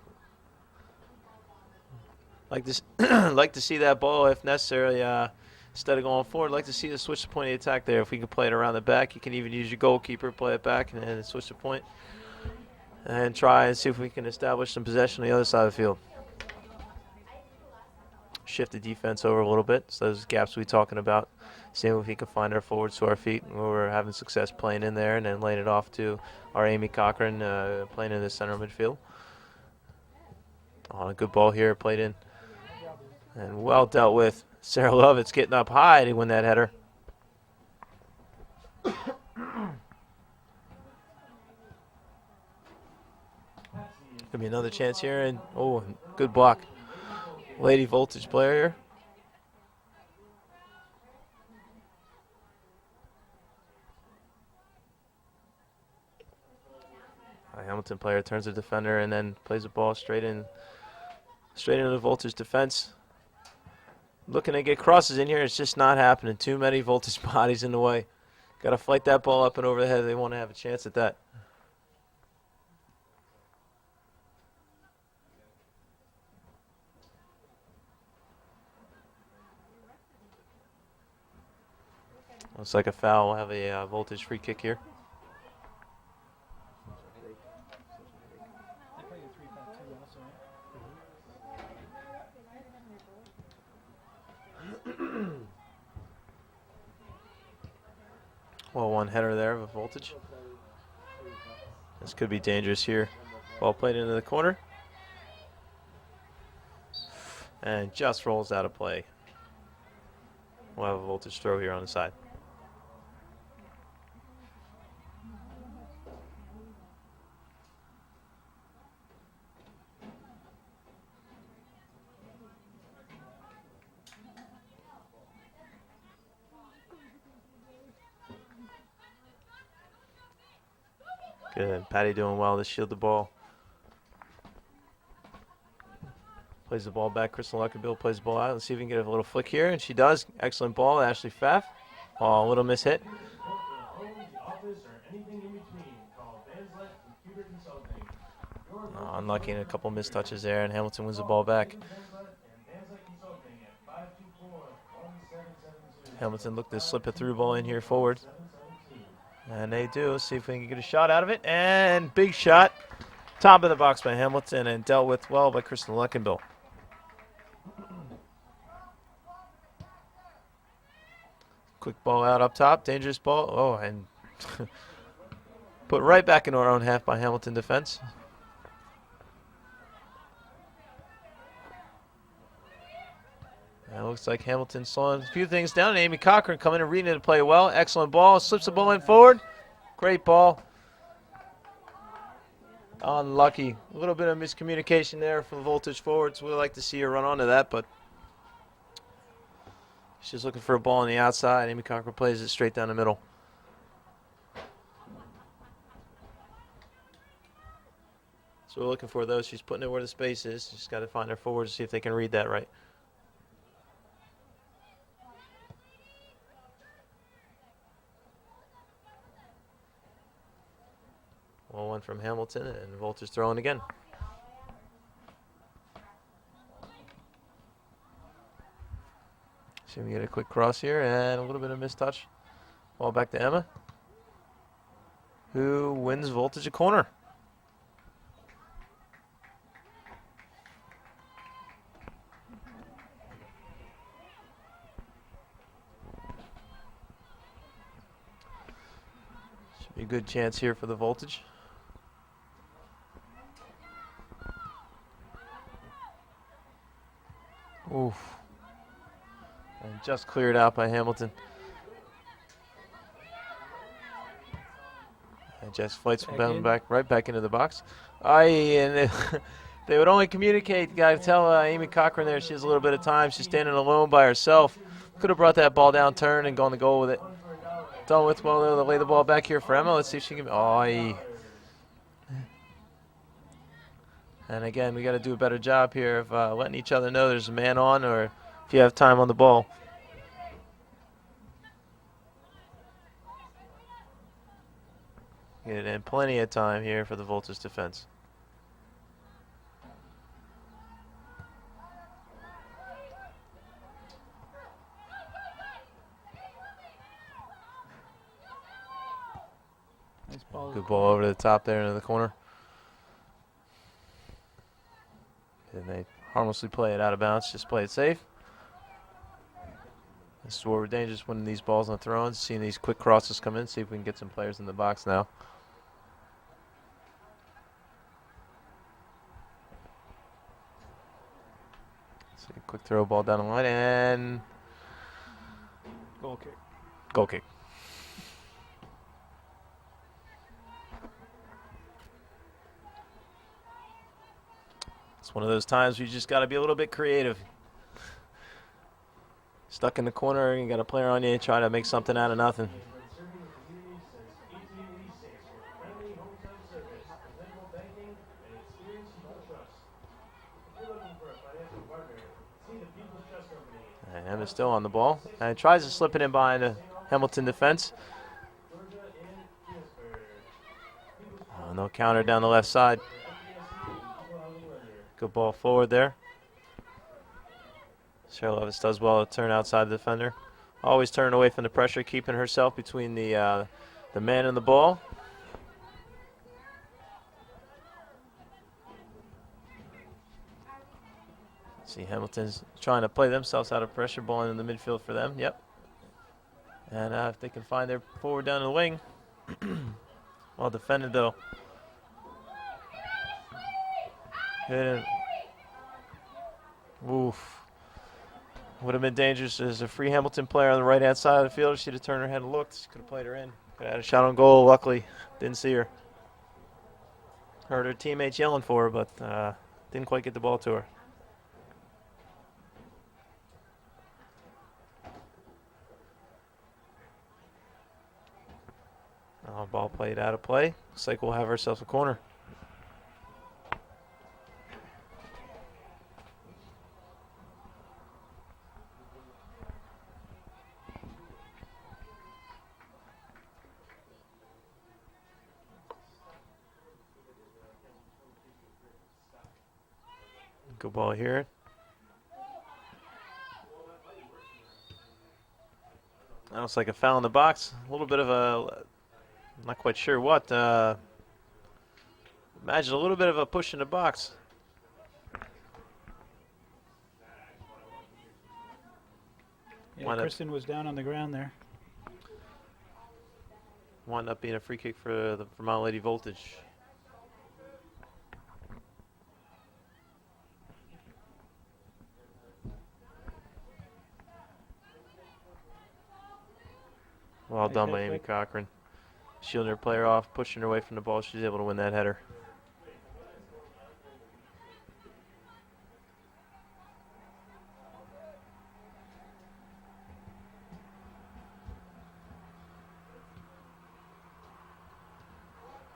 Like this, like to see that ball if necessary. Instead of going forward, like to see the switch the point of the attack there. If we can play it around the back, you can even use your goalkeeper, play it back, and then switch the point. And try and see if we can establish some possession on the other side of the field. Shift the defense over a little bit. So those gaps we're talking about. Seeing if we can find our forwards to our feet. We're having success playing in there and then laying it off to our Amy Cochran playing in the center midfield. On a good ball here, played in. And well dealt with. Sarah Lovitz getting up high to win that header. Could be another chance here, and oh, good block. Lady Voltage player here. A Hamilton player turns the defender and then plays the ball straight into the Voltage defense. Looking to get crosses in here, it's just not happening. Too many Voltage bodies in the way. Got to fight that ball up and over the head. They want to have a chance at that. Looks like a foul. We'll have a Voltage free kick here. Well, one header there of a Voltage. This could be dangerous here. Ball played into the corner. And just rolls out of play. We'll have a Voltage throw here on the side. Good. Patty doing well to shield the ball. Plays the ball back. Crystal Luckerbill plays the ball out. Let's see if we can get a little flick here. And she does. Excellent ball. Ashley Pfaff. Oh, a little miss hit. Unlucky in a couple missed touches there, and Hamilton wins the ball back. Hamilton looked to slip a through ball in here forward. And they do. Let's see if we can get a shot out of it. And big shot. Top of the box by Hamilton and dealt with well by Kristen Luckenbill. Quick ball out up top. Dangerous ball. Oh, and put right back into our own half by Hamilton defense. And it looks like Hamilton slowing a few things down. And Amy Cochran coming and reading it to play well. Excellent ball. Slips the ball in forward. Great ball. Unlucky. A little bit of miscommunication there from Voltage forwards. We'd like to see her run onto that, but she's looking for a ball on the outside. Amy Cochran plays it straight down the middle. So we're looking for those. She's putting it where the space is. She's got to find her forwards to see if they can read that right. Well, one from Hamilton, and Voltage throwing again. See if we get a quick cross here, and a little bit of missed touch. Ball back to Emma, who wins Voltage a corner. Should be a good chance here for the Voltage. Oof. And just cleared out by Hamilton. And just fights back right back into the box. And they would only communicate. Got to tell Amy Cochran there she has a little bit of time. She's standing alone by herself. Could have brought that ball down, turn, and gone to goal with it. Done with well. They'll lay the ball back here for Emma. Let's see if she can. And again, we got to do a better job here of letting each other know there's a man on, or if you have time on the ball. Get in plenty of time here for the Voltage defense. Nice ball. Good ball over the top there into the corner. And they harmlessly play it out of bounds, just play it safe. This is where we're dangerous winning these balls on throw-ins, seeing these quick crosses come in, see if we can get some players in the box now. See a quick throw ball down the line, and Goal kick. goal kick. It's one of those times where you just got to be a little bit creative. Stuck in the corner, you got a player on you, try to make something out of nothing. Serving the community since 1886 with friendly hometown service, presentable banking, and experience you can trust. If you're looking for a financial partner, see the People's Trust Company. And Emma's still on the ball. And tries to slip it in behind the Hamilton defense. Georgia and Petersburg. No counter down the left side. Good ball forward there. Sarah Levis does well to turn outside the defender. Always turning away from the pressure, keeping herself between the man and the ball. See, Hamilton's trying to play themselves out of pressure, ball in the midfield for them. Yep. And if they can find their forward down the wing. Well defended, though. Hit it. Oof. Would have been dangerous. There's a free Hamilton player on the right-hand side of the field. She'd have turned her head and looked. She could have played her in. Could have had a shot on goal. Luckily, didn't see her. Heard her teammates yelling for her, but didn't quite get the ball to her. Ball played out of play. Looks like we'll have ourselves a corner. Good ball here. That looks like a foul in the box. A little bit of a, not quite sure what. Imagine a little bit of a push in the box. Yeah, Kristen was down on the ground there. Wound up being a free kick for the Vermont Lady Voltage. Well done by Amy Cochran. Shielding her player off, pushing her away from the ball. She's able to win that header.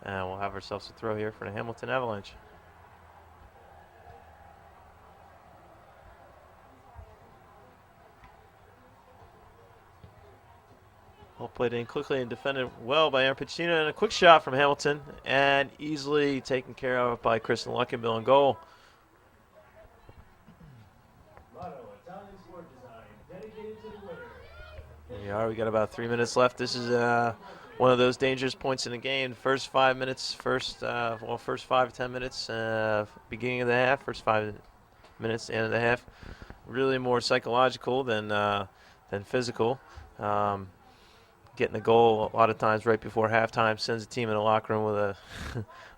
And we'll have ourselves a throw here for the Hamilton Avalanche. Well played in quickly and defended well by Aaron Pacino, and a quick shot from Hamilton, and easily taken care of by Kristen Luckenbill in goal. Motto, Italian sport design, dedicated to the winner. Here we are. We got about 3 minutes left. This is one of those dangerous points in the game. First 5 minutes, first 5 to 10 minutes, beginning of the half, first 5 minutes, end of the half. Really more psychological than physical. Getting a goal a lot of times right before halftime sends a team in the locker room with a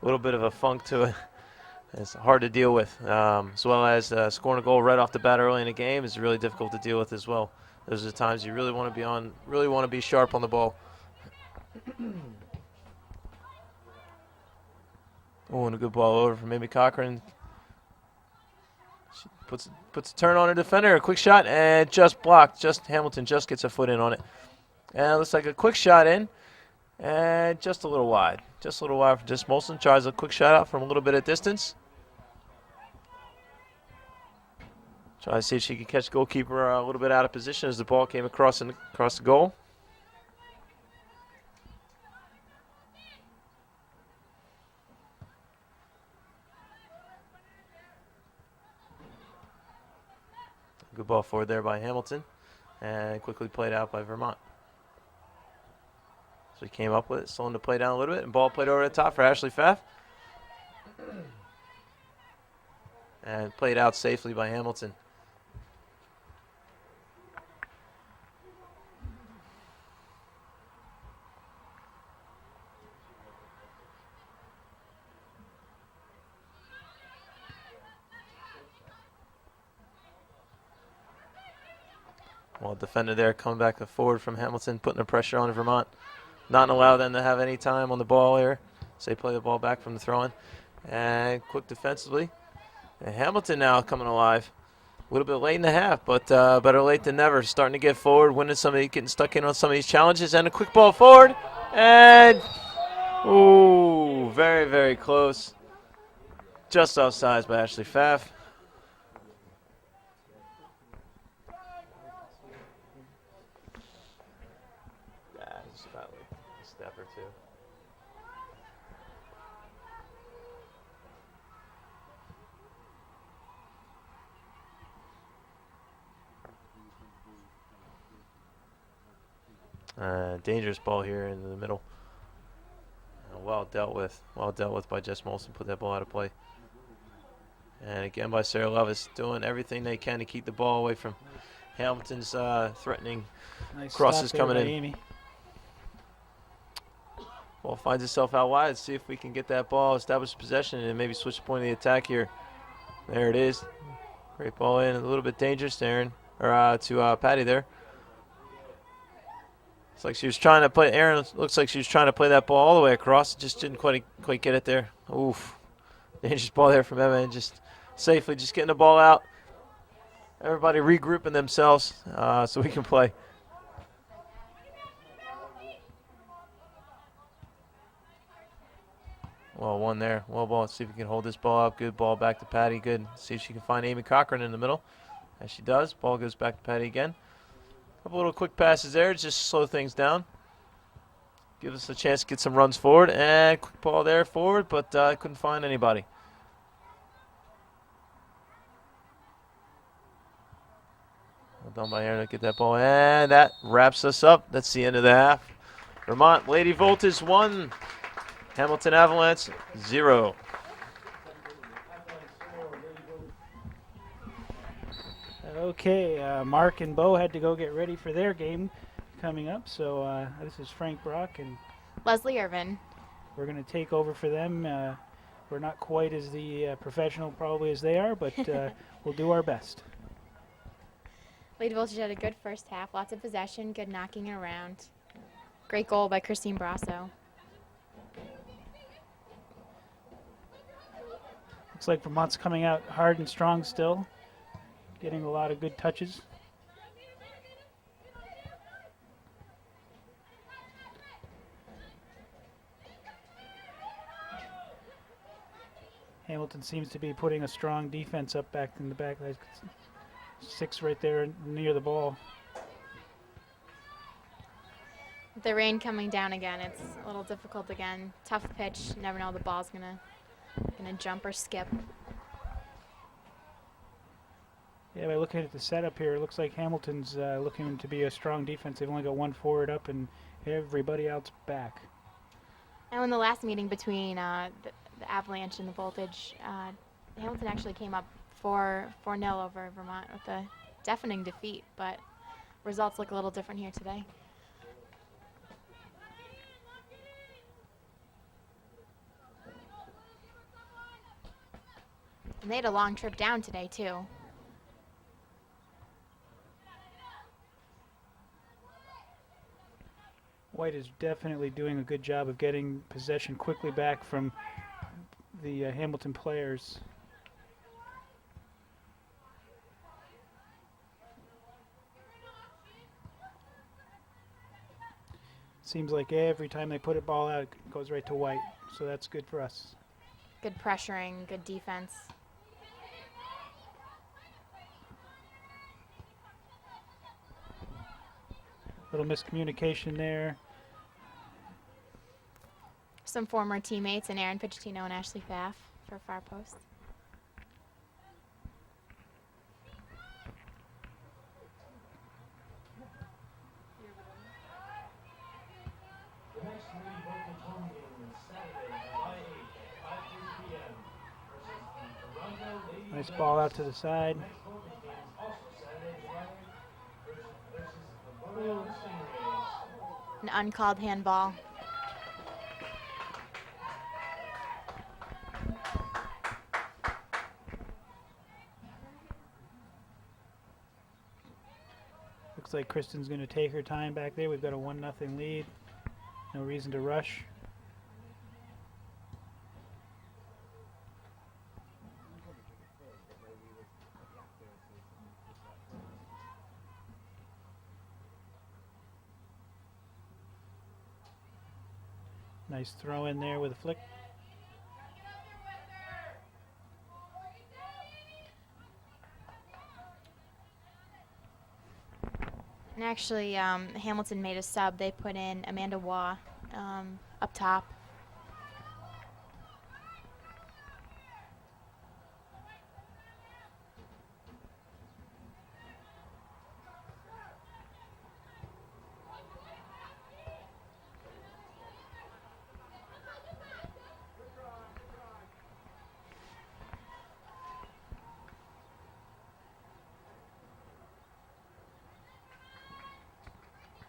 little bit of a funk to it. It's hard to deal with, as well as scoring a goal right off the bat early in the game is really difficult to deal with as well. Those are the times you really want to be sharp on the ball. Oh, and a good ball over from Amy Cochran. She puts a turn on her defender, a quick shot, and just blocked. Hamilton just gets a foot in on it. And it looks like a quick shot in, and just a little wide. Just a little wide for Molson. Tries a quick shot out from a little bit of distance. Try to see if she can catch the goalkeeper a little bit out of position as the ball came across the goal. Good ball forward there by Hamilton, and quickly played out by Vermont. So he came up with it, slowing the play down a little bit, and ball played over the top for Ashley Pfaff. And played out safely by Hamilton. Well defended there, coming back forward from Hamilton, putting the pressure on Vermont. Not allow them to have any time on the ball here. So they play the ball back from the throw-in. And quick defensively. And Hamilton now coming alive. A little bit late in the half, but better late than never. Starting to get forward, winning some of these, getting stuck in on some of these challenges, and a quick ball forward. And, ooh, very, very close. Just offsides by Ashley Pfaff. Just about like a step or two. Dangerous ball here in the middle. Well dealt with by Jess Molson. Put that ball out of play. And again by Sarah Levis, doing everything they can to keep the ball away from Hamilton's threatening Nice crosses stop there coming by in. Amy. Ball finds itself out wide. See if we can get that ball, establish possession, and maybe switch the point of the attack here. There it is. Great ball in. A little bit dangerous, Aaron, or to Patty there. It's like she was trying to play. Aaron looks like she was trying to play that ball all the way across. Just didn't quite get it there. Oof. Dangerous ball there from Emma, and just safely just getting the ball out. Everybody regrouping themselves so we can play. Well, one there. Well ball. Let's see if we can hold this ball up. Good ball back to Patty. Good. See if she can find Amy Cochran in the middle. As she does. Ball goes back to Patty again. Couple little quick passes there, just slow things down. Give us a chance to get some runs forward. And quick ball there forward, but I couldn't find anybody. Well done by Aaron to get that ball. And that wraps us up. That's the end of the half. Vermont Lady Voltage 1. Hamilton Avalanche 0. Okay, Mark and Bo had to go get ready for their game coming up. So this is Frank Brock, and Leslie Irvin. we're going to take over for them. We're not quite as the professional probably as they are, but we'll do our best. Lady Voltage had a good first half. Lots of possession, good knocking around. Great goal by Christine Brasso. Looks like Vermont's coming out hard and strong still, getting a lot of good touches. Hamilton seems to be putting a strong defense up back in the back. Like 6 right there near the ball. With the rain coming down again, it's a little difficult again. Tough pitch. Never know the ball's gonna jump or skip. Yeah, by looking at the setup here, it looks like Hamilton's looking to be a strong defense. They've only got one forward up and everybody else back. And in the last meeting between the Avalanche and the Voltage, Hamilton actually came up 4-0 over Vermont with a deafening defeat, but results look a little different here today. And they had a long trip down today, too. White is definitely doing a good job of getting possession quickly back from the Hamilton players. Seems like every time they put a ball out, it goes right to White, so that's good for us. Good pressuring, good defense. Little miscommunication there. Some former teammates in Aaron Pichitino and Ashley Pfaff for far post. The next Lady Voltage home game is Saturday, July 8th at 5:30 p.m. versus the Toronto Lady Nice ball out to the side. The next Voltage game is also Saturday, July 8th versus the L'Oreal Stingrays. An uncalled handball. Looks like Kristen's going to take her time back there. We've got a 1-0 lead. No reason to rush. Nice throw in there with a flick. And actually, Hamilton made a sub. They put in Amanda Waugh up top.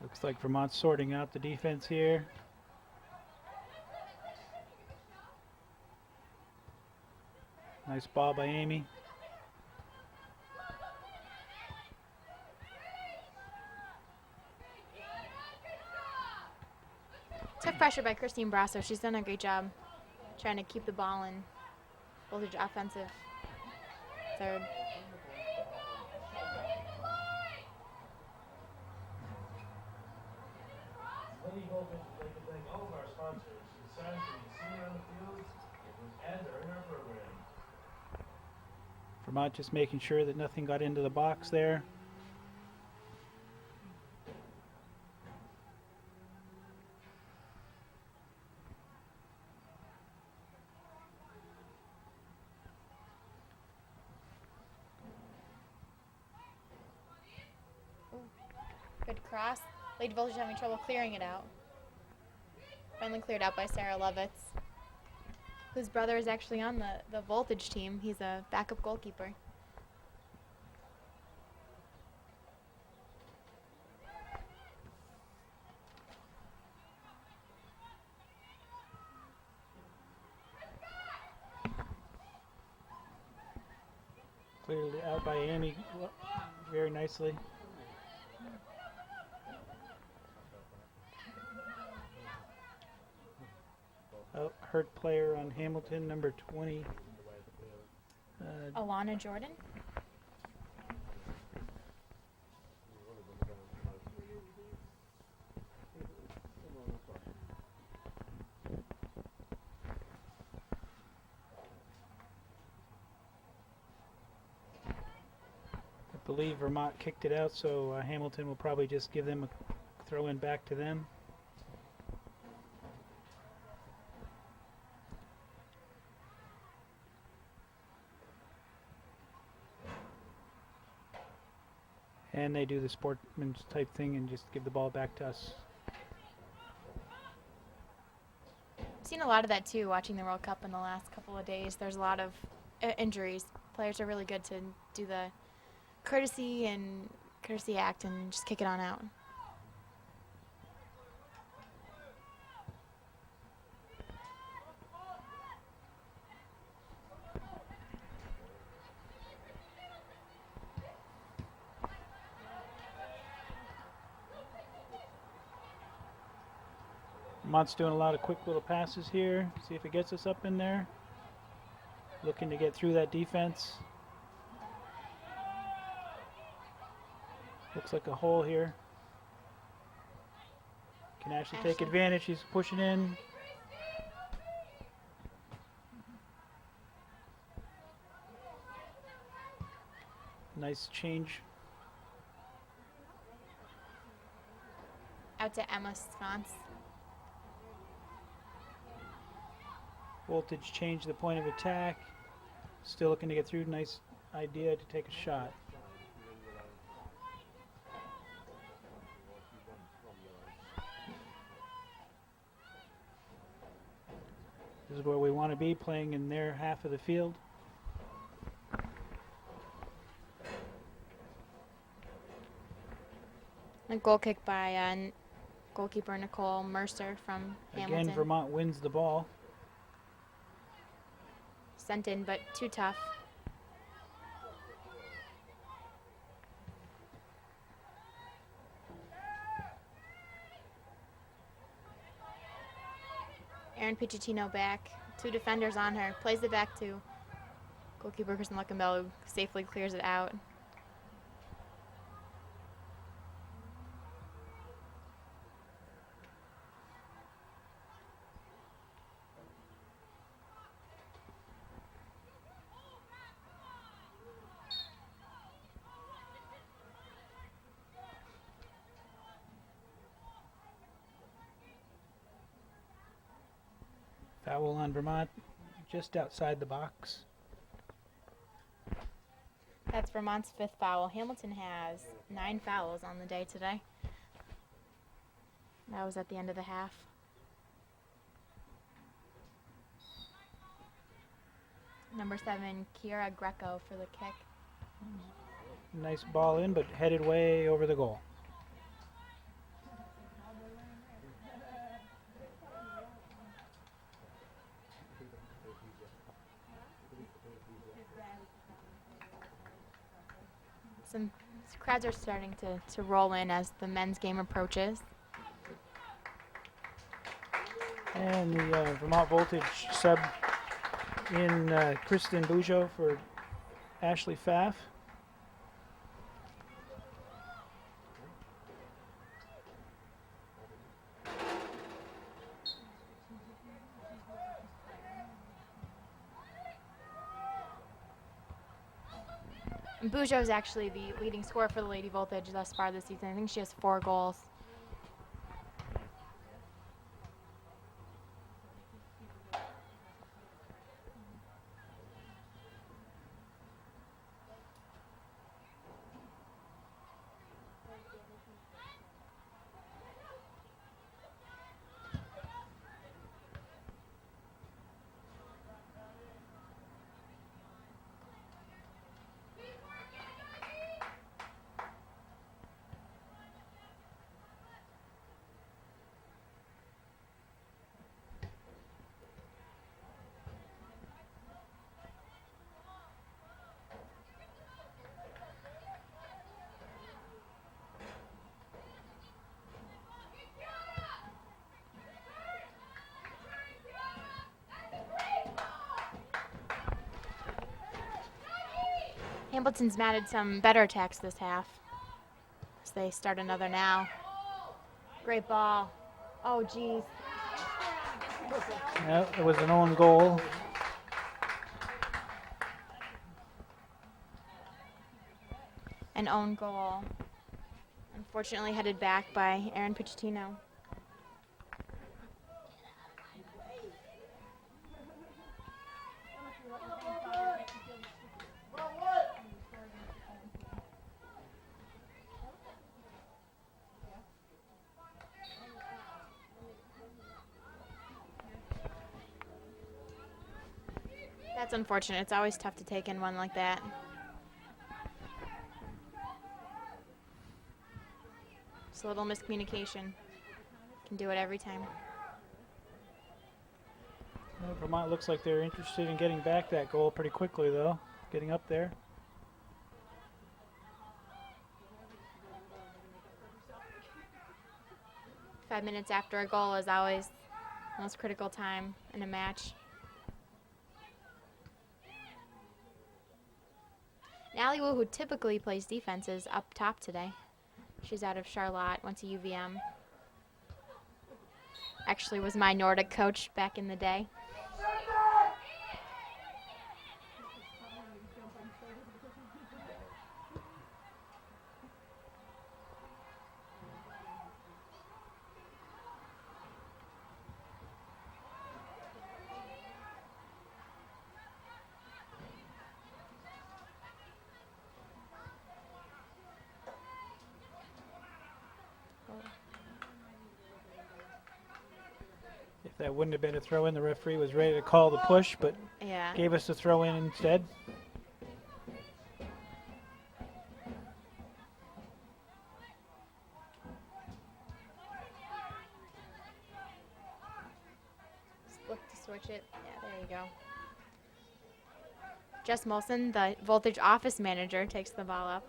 Looks like Vermont's sorting out the defense here. Nice ball by Amy. Took pressure by Christine Brasso. She's done a great job trying to keep the ball in Voltage offensive third. Lady Voltage would like to thank all of our sponsors who decided to be seen on the field whose ads are in our program. Vermont just making sure that nothing got into the box there. Good cross. Lady Voltage having trouble clearing it out. Finally cleared out by Sarah Lovitz, whose brother is actually on the Voltage team. He's a backup goalkeeper. Cleared it out by Amy very nicely. Oh, hurt player on Hamilton, number 20. Alana Jordan. I believe Vermont kicked it out, so Hamilton will probably just give them a throw in back to them. And they do the sportsman's type thing and just give the ball back to us. I've seen a lot of that too, watching the World Cup in the last couple of days. There's a lot of injuries. Players are really good to do the courtesy act and just kick it on out. Vermont's doing a lot of quick little passes here. See if it gets us up in there. Looking to get through that defense. Looks like a hole here. Can Ashley take advantage? She's pushing in. Nice change. Out to Emma Sconce. Voltage changed the point of attack. Still looking to get through. Nice idea to take a shot. This is where we want to be, playing in their half of the field. A goal kick by goalkeeper Nicole Mercer from Hamilton. Again, Vermont wins the ball. Sent in, but too tough. Erin Pichitino back. Two defenders on her. Plays it back to goalkeeper Kristen Luckenbell, who safely clears it out. Foul on Vermont, just outside the box. That's Vermont's 5th foul. Hamilton has 9 fouls on the day today. That was at the end of the half. Number 7, Kiera Greco for the kick. Nice ball in, but headed way over the goal. Some crowds are starting to roll in as the men's game approaches. And the Vermont Voltage sub in Kristen Bujo for Ashley Pfaff. Bujo is actually the leading scorer for the Lady Voltage thus far this season. I think she has 4 goals. Hamilton's mounted some better attacks this half as they start another now. Great ball. Oh, geez. Yeah, it was an own goal. An own goal. Unfortunately headed back by Aaron Pichettino. That's unfortunate. It's always tough to take in one like that. Just a little miscommunication. Can do it every time. Vermont looks like they're interested in getting back that goal pretty quickly, though. Getting up there. Five minutes after a goal is always the most critical time in a match. Allie Wu, who typically plays defense, is up top today. She's out of Charlotte, went to UVM. Actually was my Nordic coach back in the day. If that wouldn't have been a throw in, the referee was ready to call the push, but Yeah. gave us the throw in instead. Just look to switch it. Yeah, there you go. Jess Molson, the Voltage office manager, takes the ball up.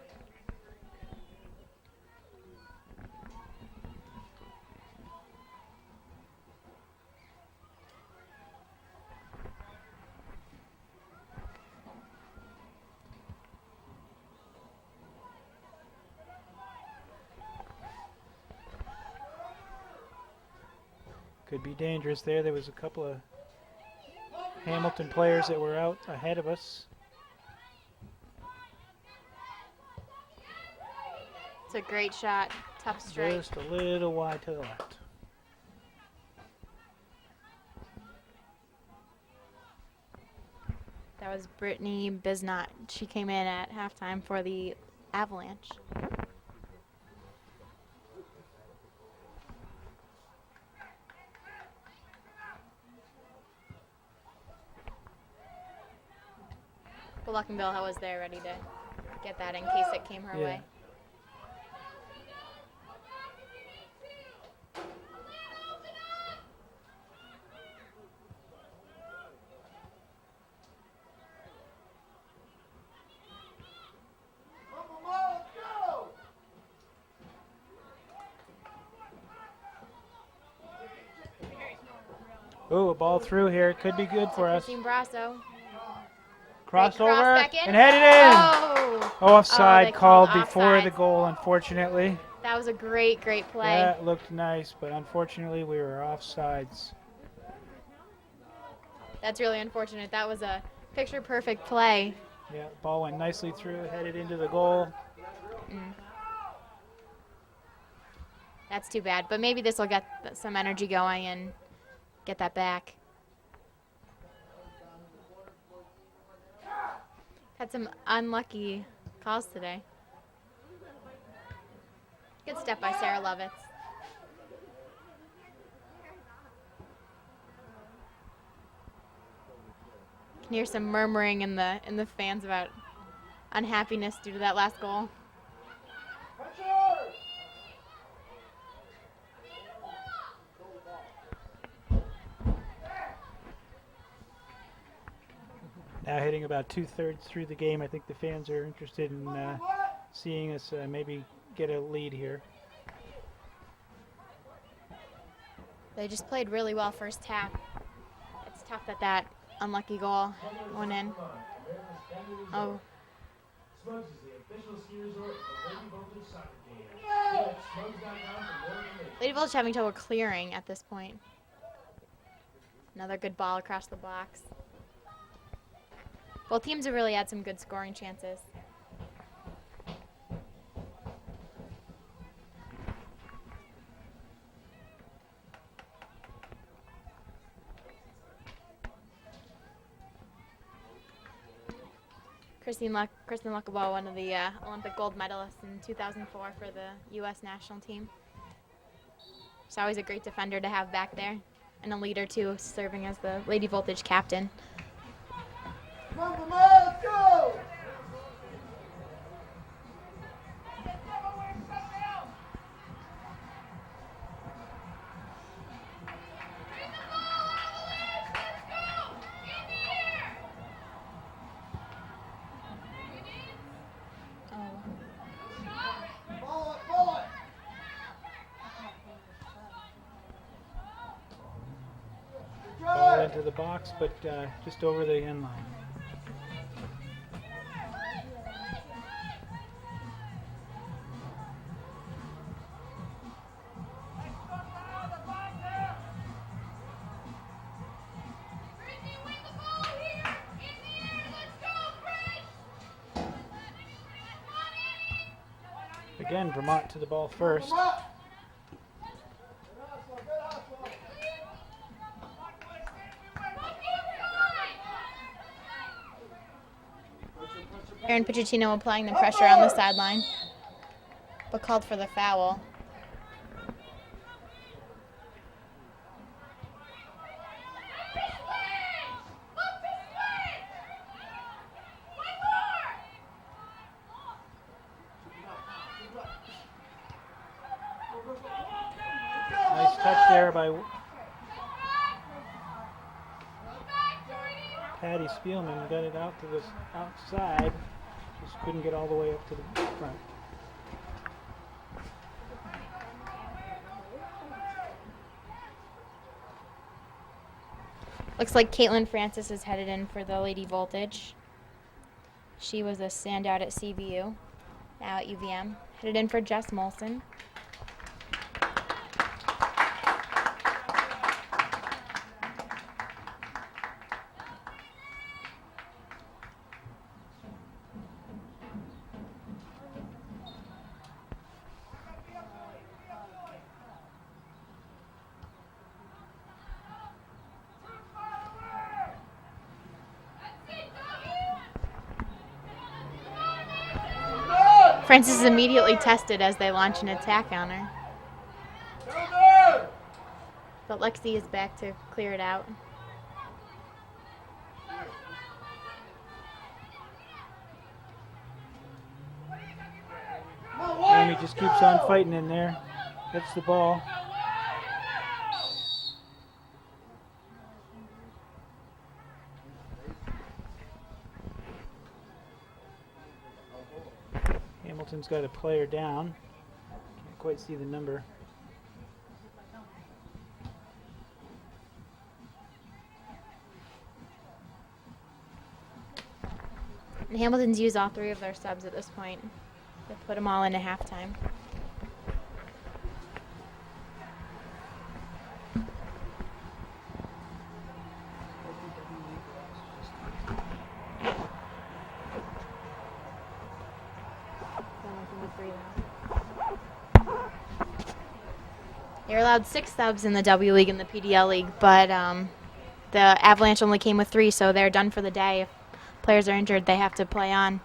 Could be dangerous there. There was a couple of Hamilton players that were out ahead of us. It's a great shot. Tough strike. Just a little wide to the left. That was Brittany Bisnot. She came in at halftime for the Avalanche. Good luck and Bill was there ready to get that in case it came her Yeah. way. Ooh, a ball through here. Could be good for us. Christine Brasso. Crossover back in. and headed in. Oh! Offside they called called before the offsides. goal, unfortunately. That was a great play. That looked nice, but unfortunately we were offsides. That's really unfortunate. That was a picture-perfect play. Yeah, ball went nicely through, headed into the goal. That's too bad. But maybe this will get some energy going and get that back. Had some unlucky calls today. Good step by Sarah Lovitz. Can hear some murmuring in the fans about unhappiness due to that last goal. Now hitting about 2/3 through the game, I think the fans are interested in seeing us maybe get a lead here. They just played really well first half. It's tough that unlucky goal went in. Oh. Smugs is the official ski resort for Lady Voltage soccer game. Visit Smugs.com for more information. Lady Voltage having trouble clearing at this point. Another good ball across the box. Both teams have really had some good scoring chances. Kristen Luckabo, one of the Olympic gold medalists in 2004 for the U.S. national team. She's always a great defender to have back there, and a leader too, serving as the Lady Voltage captain. Let's go! Ball into the box, but just over the end line. Again, Vermont to the ball first. Aaron Piccittino applying the pressure on the sideline, but called for the foul. Nice touch there by Patty Spielman. Got it out to the outside. Just couldn't get all the way up to the front. Looks like Caitlin Francis is headed in for the Lady Voltage. She was a standout at CVU, now at UVM. Headed in for Jess Molson. Francis is immediately tested as they launch an attack on her. But Lexi is back to clear it out. Amy just keeps on fighting in there. Gets the ball. Hamilton's got a player down. Can't quite see the number. And Hamilton's used all 3 of their subs at this point. They put them all in at halftime. They're allowed 6 subs in the W League and the PDL League, but the Avalanche only came with 3, so they're done for the day. If players are injured, they have to play on.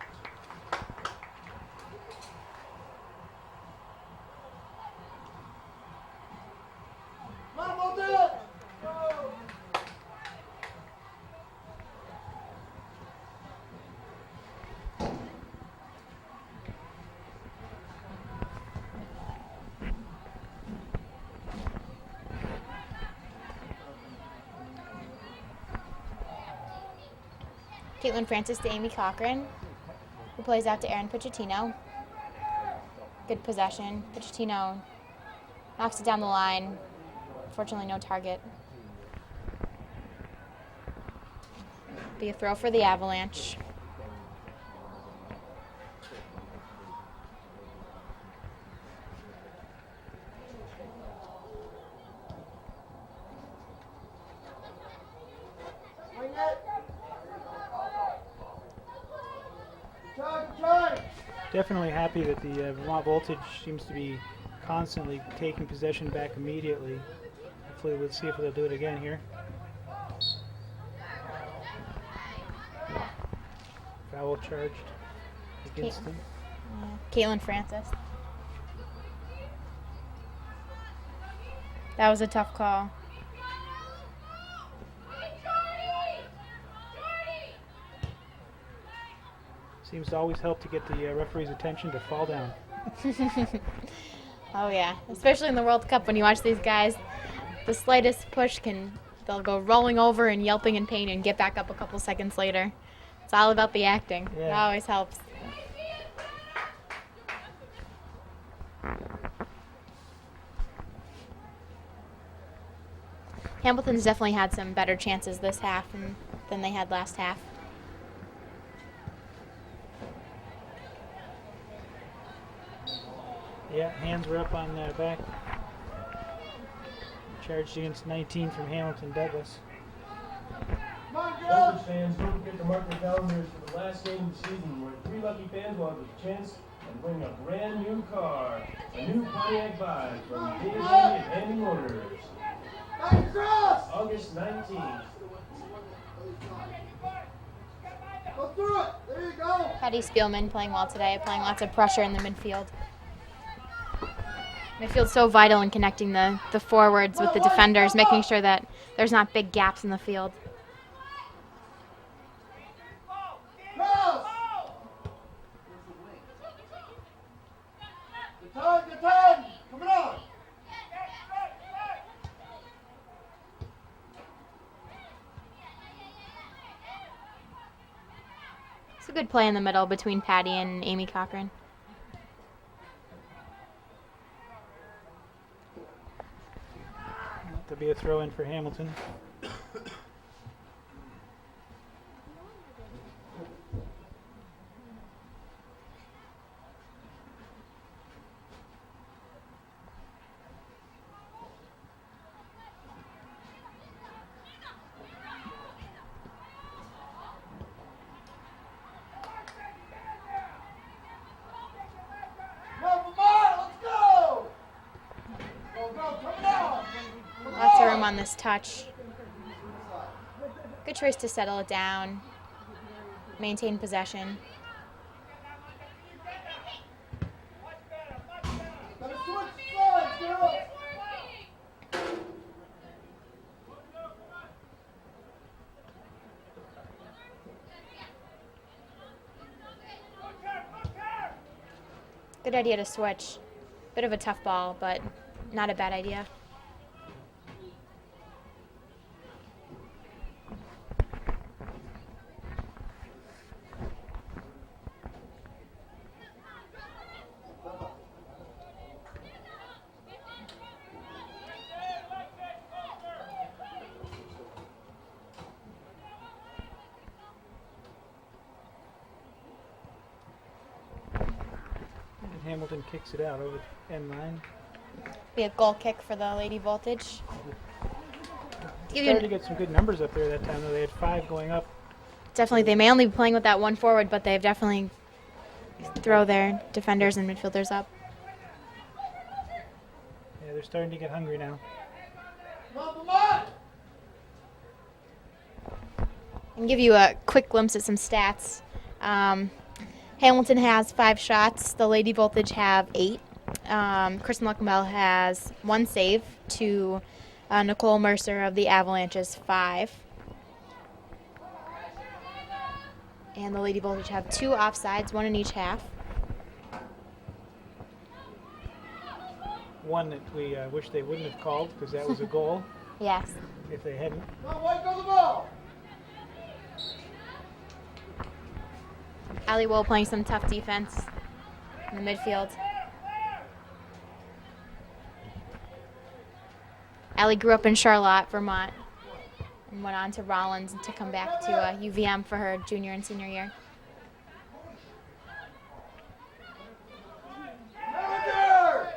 Caitlin Francis to Amy Cochran, who plays out to Erin Pochettino. Good possession. Pochettino knocks it down the line. Fortunately, no target. Be a throw for the Avalanche. Definitely happy that the Vermont Voltage seems to be constantly taking possession back immediately. Hopefully we'll see if they'll do it again here. Foul charged against them. Caitlin Francis. That was a tough call. Seems to always help to get the referee's attention to fall down. Oh yeah, especially in the World Cup when you watch these guys, the slightest push they'll go rolling over and yelping in pain and get back up a couple seconds later. It's all about the acting. Yeah. It always helps. Hamilton's definitely had some better chances this half than they had last half. Yeah, hands were up on the back. Charged against 19 from Hamilton Douglas. Voltage fans, don't forget to mark your calendars for the last game of the season, where 3 lucky fans will have the chance to win a brand new car. A new Pontiac Vibe from Daisy and Andy Motors. August 19th. Go through it. There you go. Patty Spielman playing well today, applying lots of pressure in the midfield. Midfield's so vital in connecting the forwards with the defenders, making sure that there's not big gaps in the field. Cross. Good time. Coming on. It's a good play in the middle between Patty and Amy Cochran. There'll be a throw in for Hamilton. Lots of room on this touch. Good choice to settle it down, maintain possession. Good idea to switch. Bit of a tough ball, but not a bad idea. And Hamilton kicks it out over the end line. Be a goal kick for the Lady Voltage. Give you Started to get some good numbers up there that time, though. They had 5 going up. definitely, they may only be playing with that one forward, but they've definitely throw their defenders and midfielders up. Yeah, they're starting to get hungry now. Come on! And give you a quick glimpse at some stats. Hamilton has 5 shots. The Lady Voltage have 8. Kristen Luckenbell has 1 save to Nicole Mercer of the Avalanche's 5. And the Lady Voltage have 2 offsides, 1 in each half. One that we wish they wouldn't have called because that was a goal Yes. if they hadn't. Come on, White, go the ball! Allie Wool playing some tough defense in the midfield. Allie grew up in Charlotte, Vermont, and went on to Rollins to come back to UVM for her junior and senior year. Manager!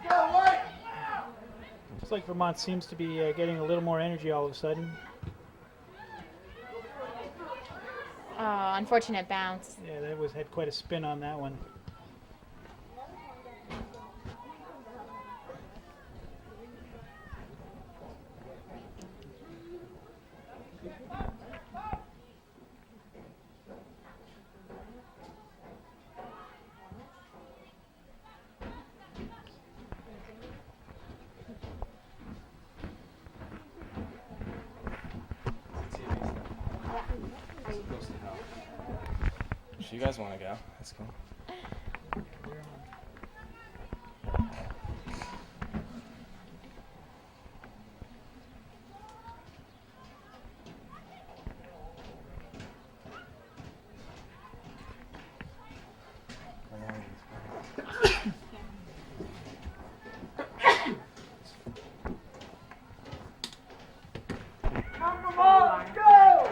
Go, White! Looks like Vermont seems to be getting a little more energy all of a sudden. Oh, unfortunate bounce. Yeah, that had quite a spin on that one. If you guys want to go, that's cool. Come on, go!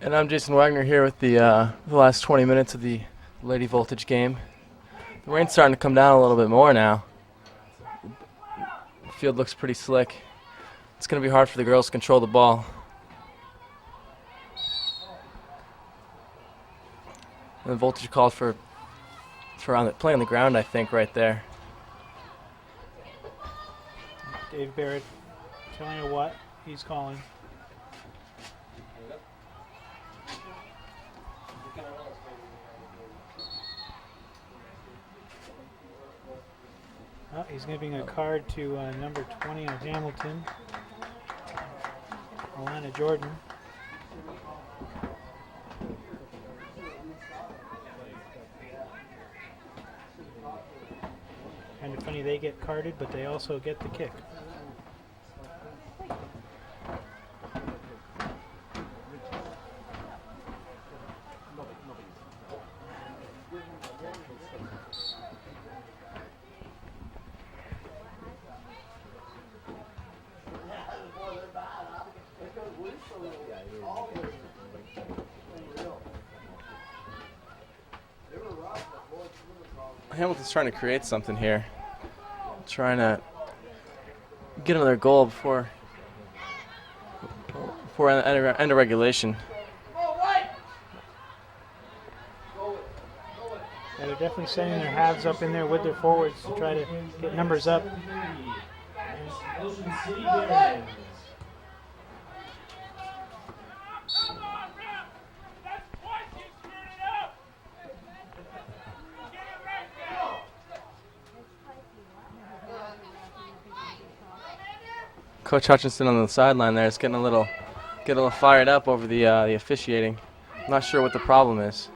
And I'm Jason Wagner here with the last 20 minutes of the Lady Voltage game. The rain's starting to come down a little bit more now. The field looks pretty slick. It's going to be hard for the girls to control the ball. And the Voltage called for play on the ground, I think, right there. Dave Barrett telling you what he's calling. Oh, he's giving a card to number 20 of Hamilton, Alana Jordan. Kind of funny they get carded, but they also get the kick. Hamilton's trying to create something here. Trying to get another goal before end of regulation. And they're definitely sending their halves up in there with their forwards to try to get numbers up. Ocean City Barons. Coach Hutchinson on the sideline there is getting a little fired up over the officiating. I'm not sure what the problem is.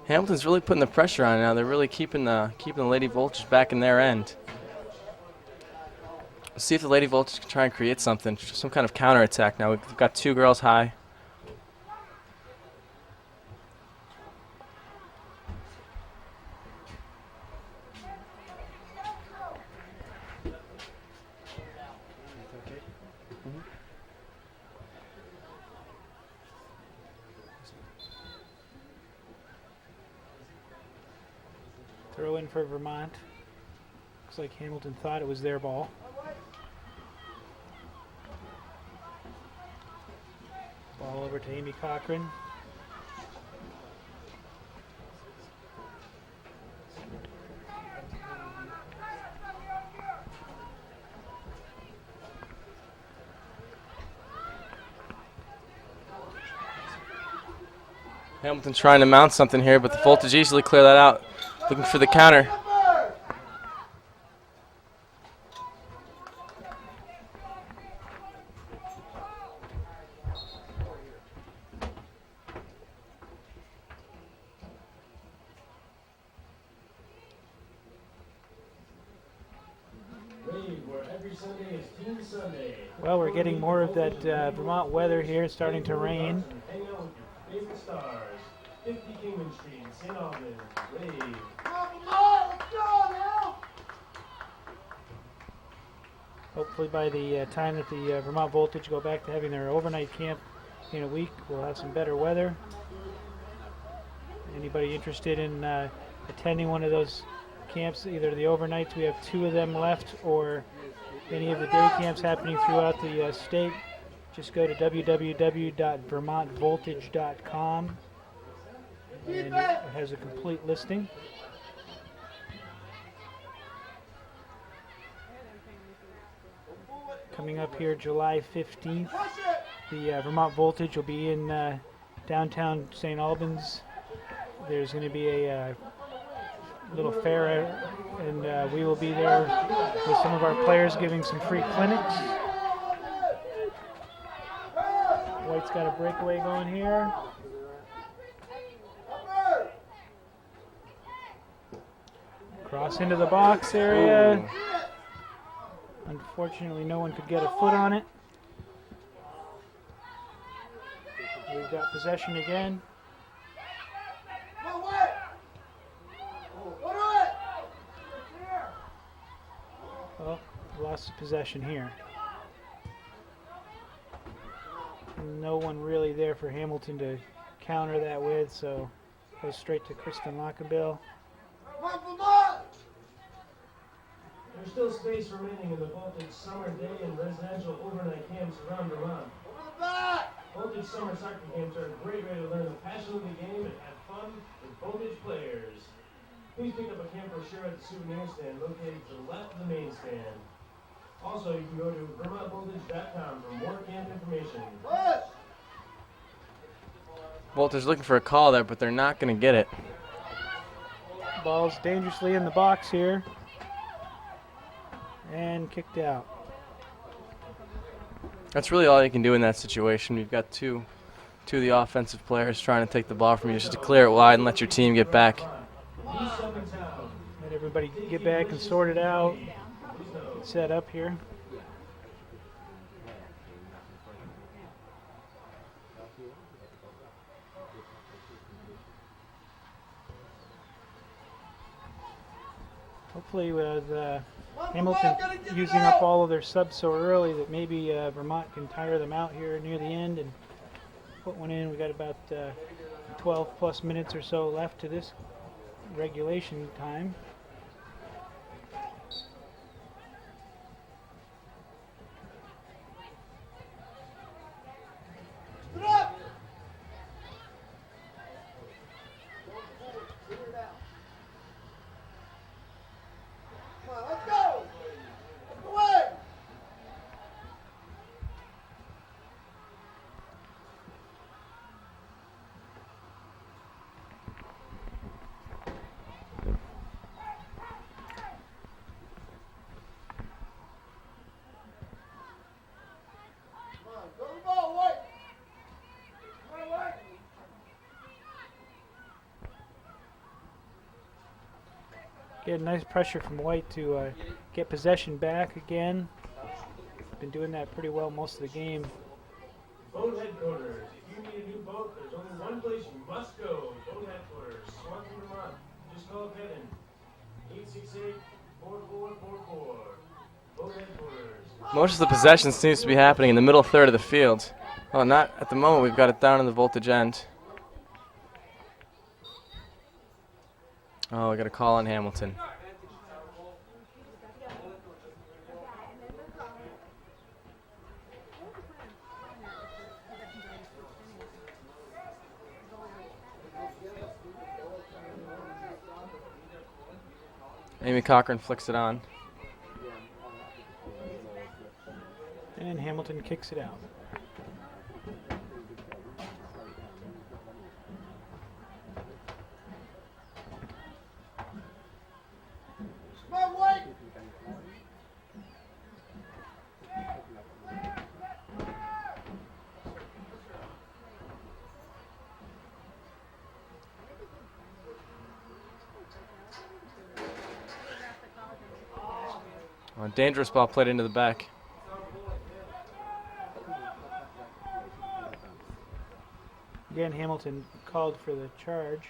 Hamilton's really putting the pressure on now. They're really keeping the Lady Voltage back in their end. Let's see if the Lady Voltage can try and create something, some kind of counterattack. Now we've got 2 girls high. Throw in for Vermont. Looks like Hamilton thought it was their ball. Ball over to Amy Cochran. Hamilton trying to mount something here, but the Voltage easily clear that out. Looking for the counter. Well, we're getting more of that Vermont weather here, starting to rain. Hang out with your favorite stars. 50 Kingman Street, St. Albans, Rave. Let's go now! Hopefully by the time that the Vermont Voltage go back to having their overnight camp in a week, we'll have some better weather. Anybody interested in attending one of those camps, either the overnights, we have 2 of them left, or any of the day camps happening throughout the state, just go to www.vermontvoltage.com and it has a complete listing. Coming up here July 15th, the Vermont Voltage will be in downtown St. Albans. There's going to be a little fair, and we will be there with some of our players giving some free clinics. White's got a breakaway going here. Cross into the box area. Unfortunately, no one could get a foot on it. We've got possession again. Oh, lost possession here. No one really there for Hamilton to counter that with, so goes straight to Kristen Lockenbill. There's still space remaining in the Voltage summer day and residential overnight camps around Vermont. Voltage summer soccer camps are a great way to learn the passion of the game and have fun with Voltage players. Please pick up a camp brochure at the souvenir stand located to the left of the main stand. Also, you can go to vermontvoltage.com for more camp information. Voltage looking for a call there, but they're not going to get it. Ball's dangerously in the box here. And kicked out. That's really all you can do in that situation. You've got two of the offensive players trying to take the ball from you, just to clear it wide and let your team get back. Let everybody get back and sort it out. Set up here. Hopefully with Hamilton using up all of their subs so early that maybe Vermont can tire them out here near the end and put one in. We got about 12 plus minutes or so left to this regulation time. Get nice pressure from White to get possession back again. Been doing that pretty well most of the game. Boat headquarters. If you need a new boat, there's only one place you must go. Boat headquarters, Swanson, Vermont. Just call Kevin. 868-4444. Boat headquarters. Most of the possession seems to be happening in the middle third of the field. Well, not at the moment. We've got it down in the Voltage end. Oh, we got a call on Hamilton. Amy Cochran flicks it on. And Hamilton kicks it out. Come on, White! A dangerous ball played into the back. Again, Hamilton called for the charge.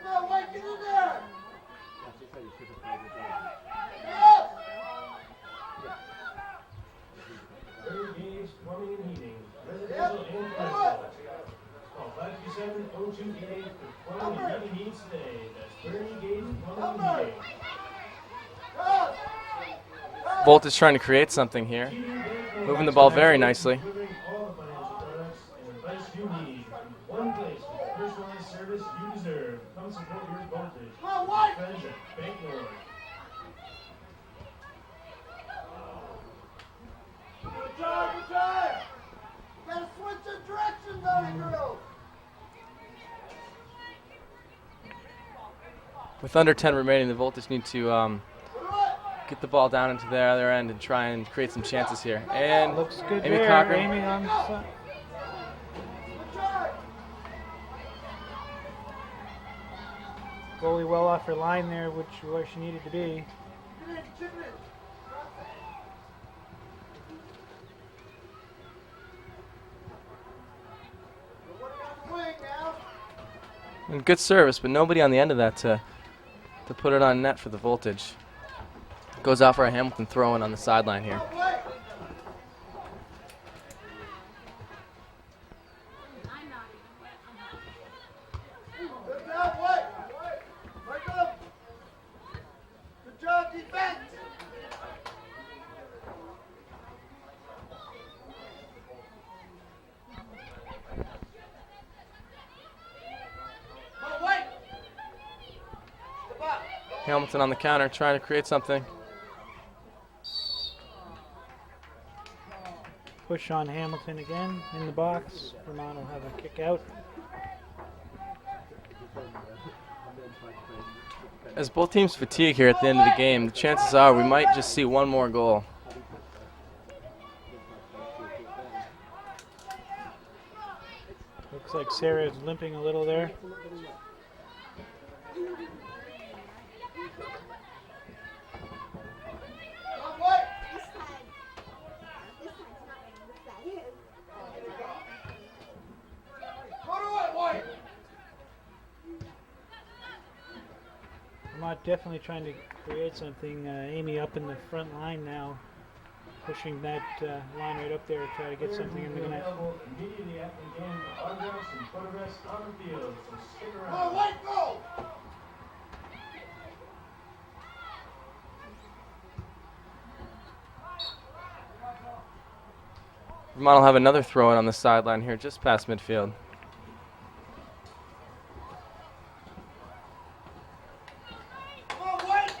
Come on, White, get in there! Third gauge, plumbing and heating. Residential and commercial. Call 527-0288 for plumbing and heating needs today. That's 30 gauge plumbing and heating. Voltage trying to create something here. Moving the ball very nicely. Delivering all the financial products and advice you need in one place with the personalized service you deserve. Come support your Voltage. Come on, White! Friends at Bank North. Good job, good job! You gotta switch the direction, Valley Girls! With under 10 remaining, the Voltage need to Do it! get the ball down into their other end and try and create some chances here. And Looks good Amy there. Cochran. Amy on the side. Good job! Goalie well off her line there, where she needed to be. Get in, chip it in! We're working on the wing now. And good service, but nobody on the end of that to put it on net for the Voltage. Goes out for a Hamilton throw-in on the sideline here. Come on, White! Good job, White! Break up! Good job, defense! Come on, White! Step up! Hamilton on the counter trying to create something. Push on Hamilton again in the box. Vermont will have a kick out. As both teams fatigue here at the end of the game, the chances are we might just see one more goal. Looks like Sarah is limping a little there. Come on, White! Go to it, White! Vermont definitely trying to create something. Amy up in the front line now, pushing that line right up there to try to get something in the net. Available immediately after the game for autographs and photographs on the field. So stick Come on, around. White, go! Vermont will have another throw-in on the sideline here, just past midfield. Come on, White!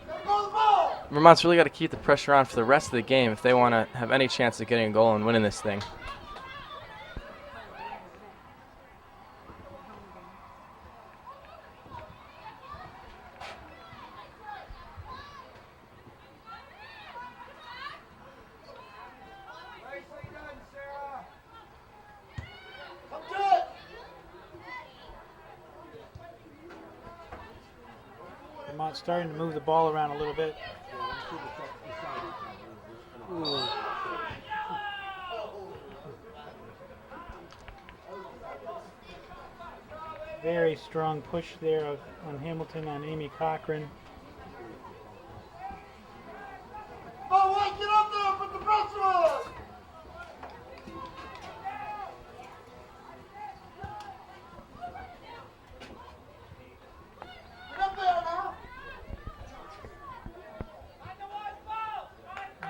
Gotta go the ball! Vermont's really got to keep the pressure on for the rest of the game if they want to have any chance of getting a goal and winning this thing. Nicely done, Sarah! Come Vermont starting to move the ball around a little bit. Very strong push there on Hamilton on Amy Cochran. Oh, wait, get up there, put the pressure on! Get up there now!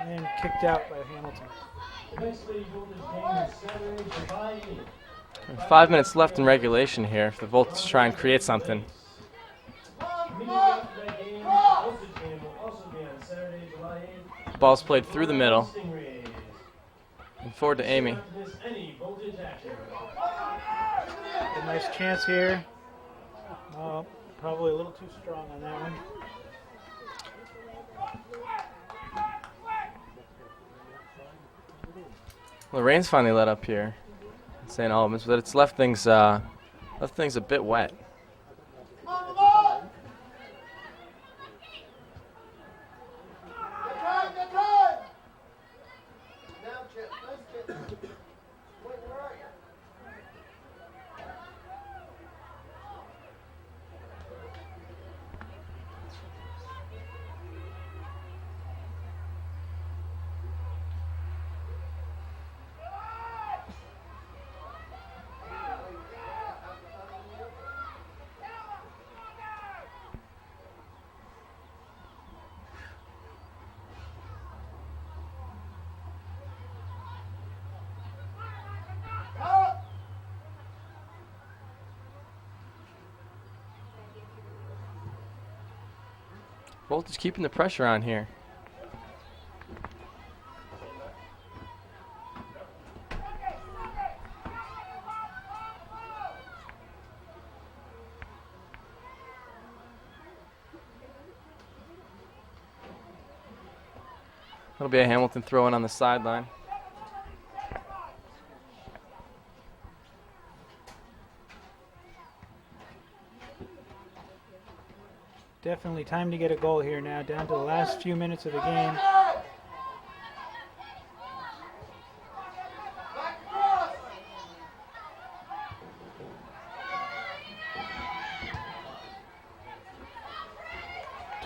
And kicked out by Hamilton. The next Lady Voltage game is Saturday, July 8th. 5 minutes left in regulation here if the Voltage try and create something. Immediately after that game, the Voltage game will also be on Saturday, July 8th. Ball's played through the middle Stingrays. and forward to Amy. After this, any Voltage action. A nice chance here. Oh, probably a little too strong on that one. Well, the rain's finally let up here in St. Albans, but it's left things a bit wet. Come on, come on! Get time, get time! Now, Chip, nice Chip. Wait, where are you? Voltage keeping the pressure on here. That'll be a Hamilton throw in on the sideline. Definitely time to get a goal here now, down to the last few minutes of the game.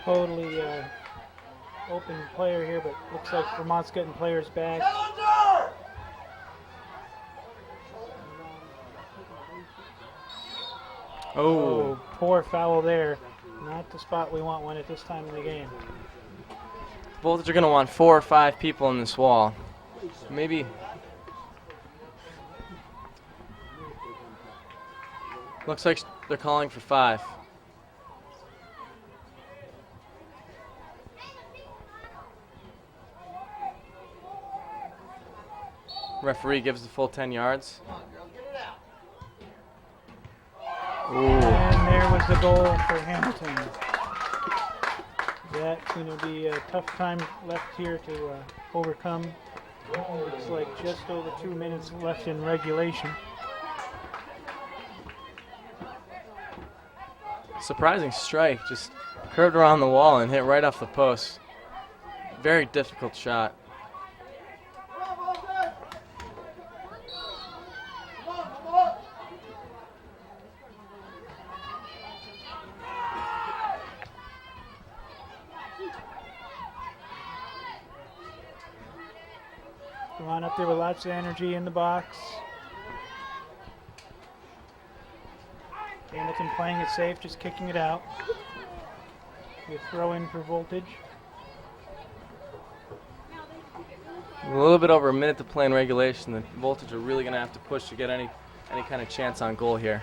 Totally open player here, but looks like Vermont's getting players back. Oh, poor foul there. Not the spot we want one at this time in the game. Voltage are going to want 4 or 5 people on this wall. Maybe. Looks like they're calling for 5. Referee gives the full 10 yards. And there was the goal for Hamilton. That's going to be a tough time left here to overcome. Looks like just over 2 minutes left in regulation. Surprising strike, just curved around the wall and hit right off the post. Very difficult shot. Come on up there with lots of energy in the box. Hamilton playing it safe, just kicking it out. You throw in for Voltage. A little bit over a minute to play in regulation. The Voltage are really going to have to push to get any kind of chance on goal here.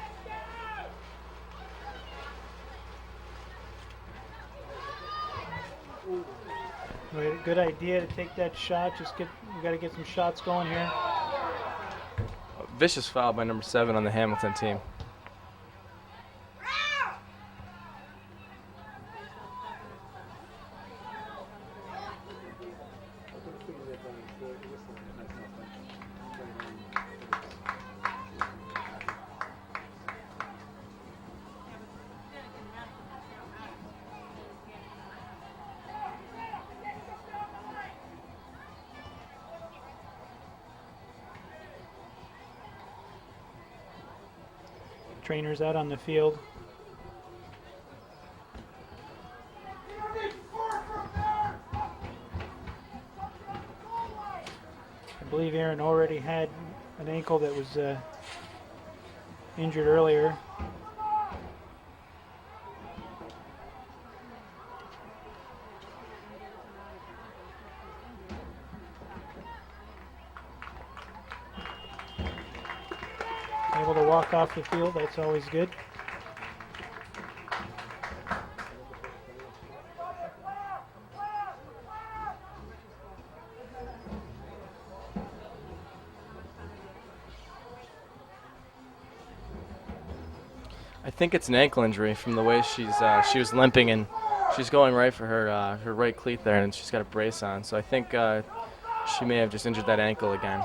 Good idea to take that shot. We got to get some shots going here. A vicious foul by number 7 on the Hamilton team. trainers out on the field. I believe Aaron already had an ankle that was injured earlier. Able to walk off the field, that's always good. I think it's an ankle injury from the way she was limping, and she's going right for her right cleat there, and she's got a brace on. So I think she may have just injured that ankle again.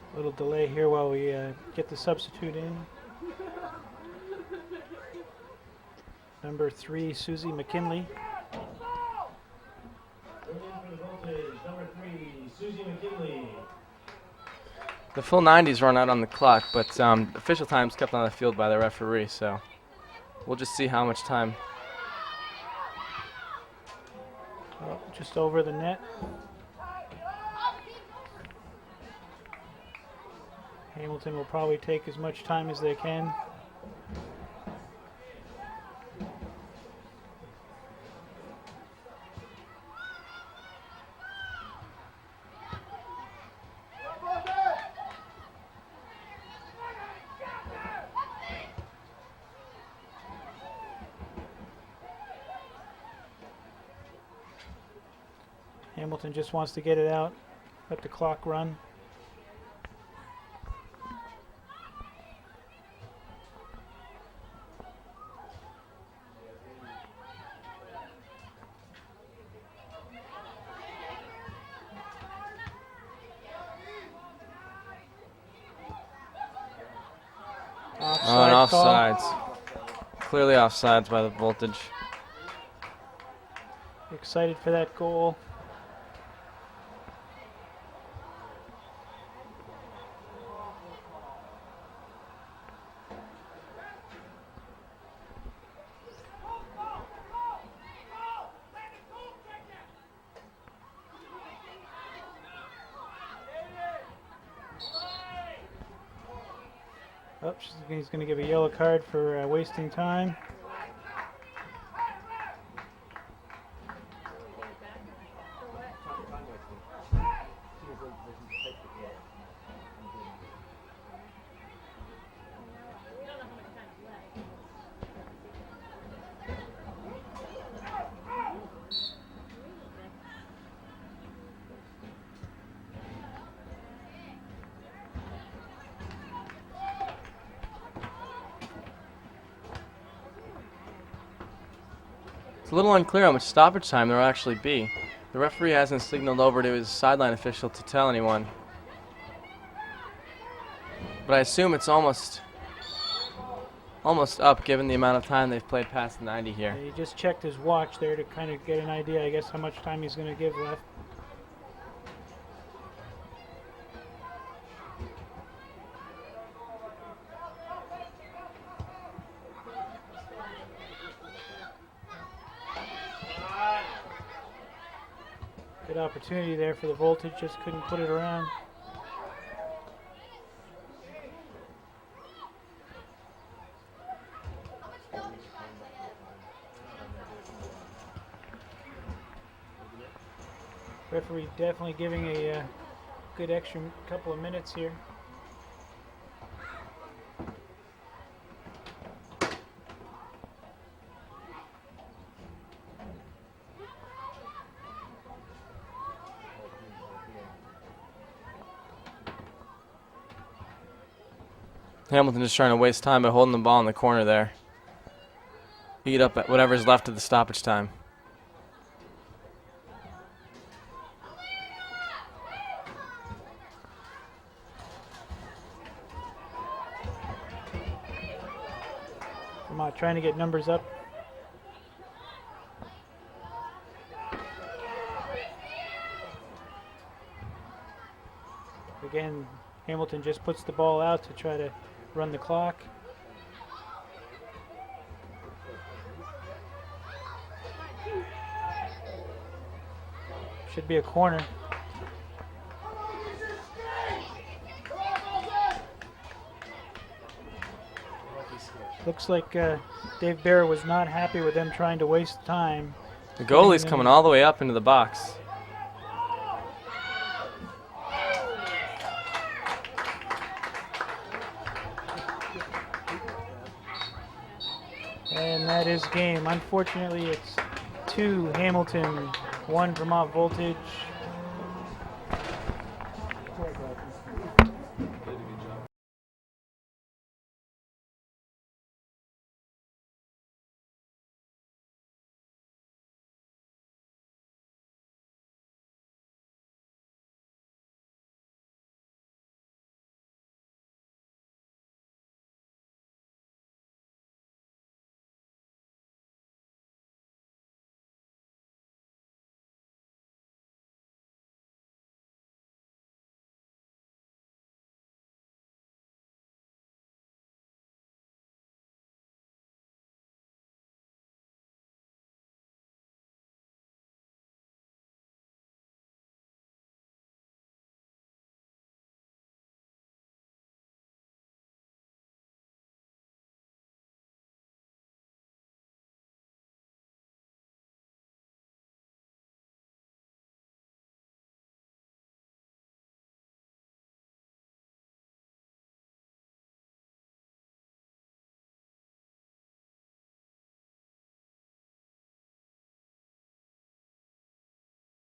A little delay here while we get the substitute in. Number 3, Susie McKinley. Bring in for the Voltage, number 3, Susie McKinley. The full 90's run out on the clock, but official time's kept on the field by the referee, so we'll just see how much time. Oh, just over the net. Hamilton will probably take as much time as they can. Hamilton just wants to get it out, let the clock run. Oh, and offsides. Clearly offsides by the Voltage. Excited for that goal. Oh, he's going to give a yellow card for wasting time. It's a little unclear how much stoppage time there will actually be. The referee hasn't signaled over to his sideline official to tell anyone. But I assume it's almost up given the amount of time they've played past the 90 here. He just checked his watch there to kind of get an idea, I guess, how much time he's going to give left. Good opportunity there for the Voltage, just couldn't put it around. Referee definitely giving a good extra couple of minutes here. Hamilton just trying to waste time by holding the ball in the corner there. Eat up at whatever's left of the stoppage time. Vermont trying to get numbers up. Again, Hamilton just puts the ball out to try to run the clock. Should be a corner. Looks like Dave Bear was not happy with them trying to waste time. The goalie's coming all the way up into the box. And that is game. Unfortunately, it's 2 Hamilton, 1 Vermont Voltage.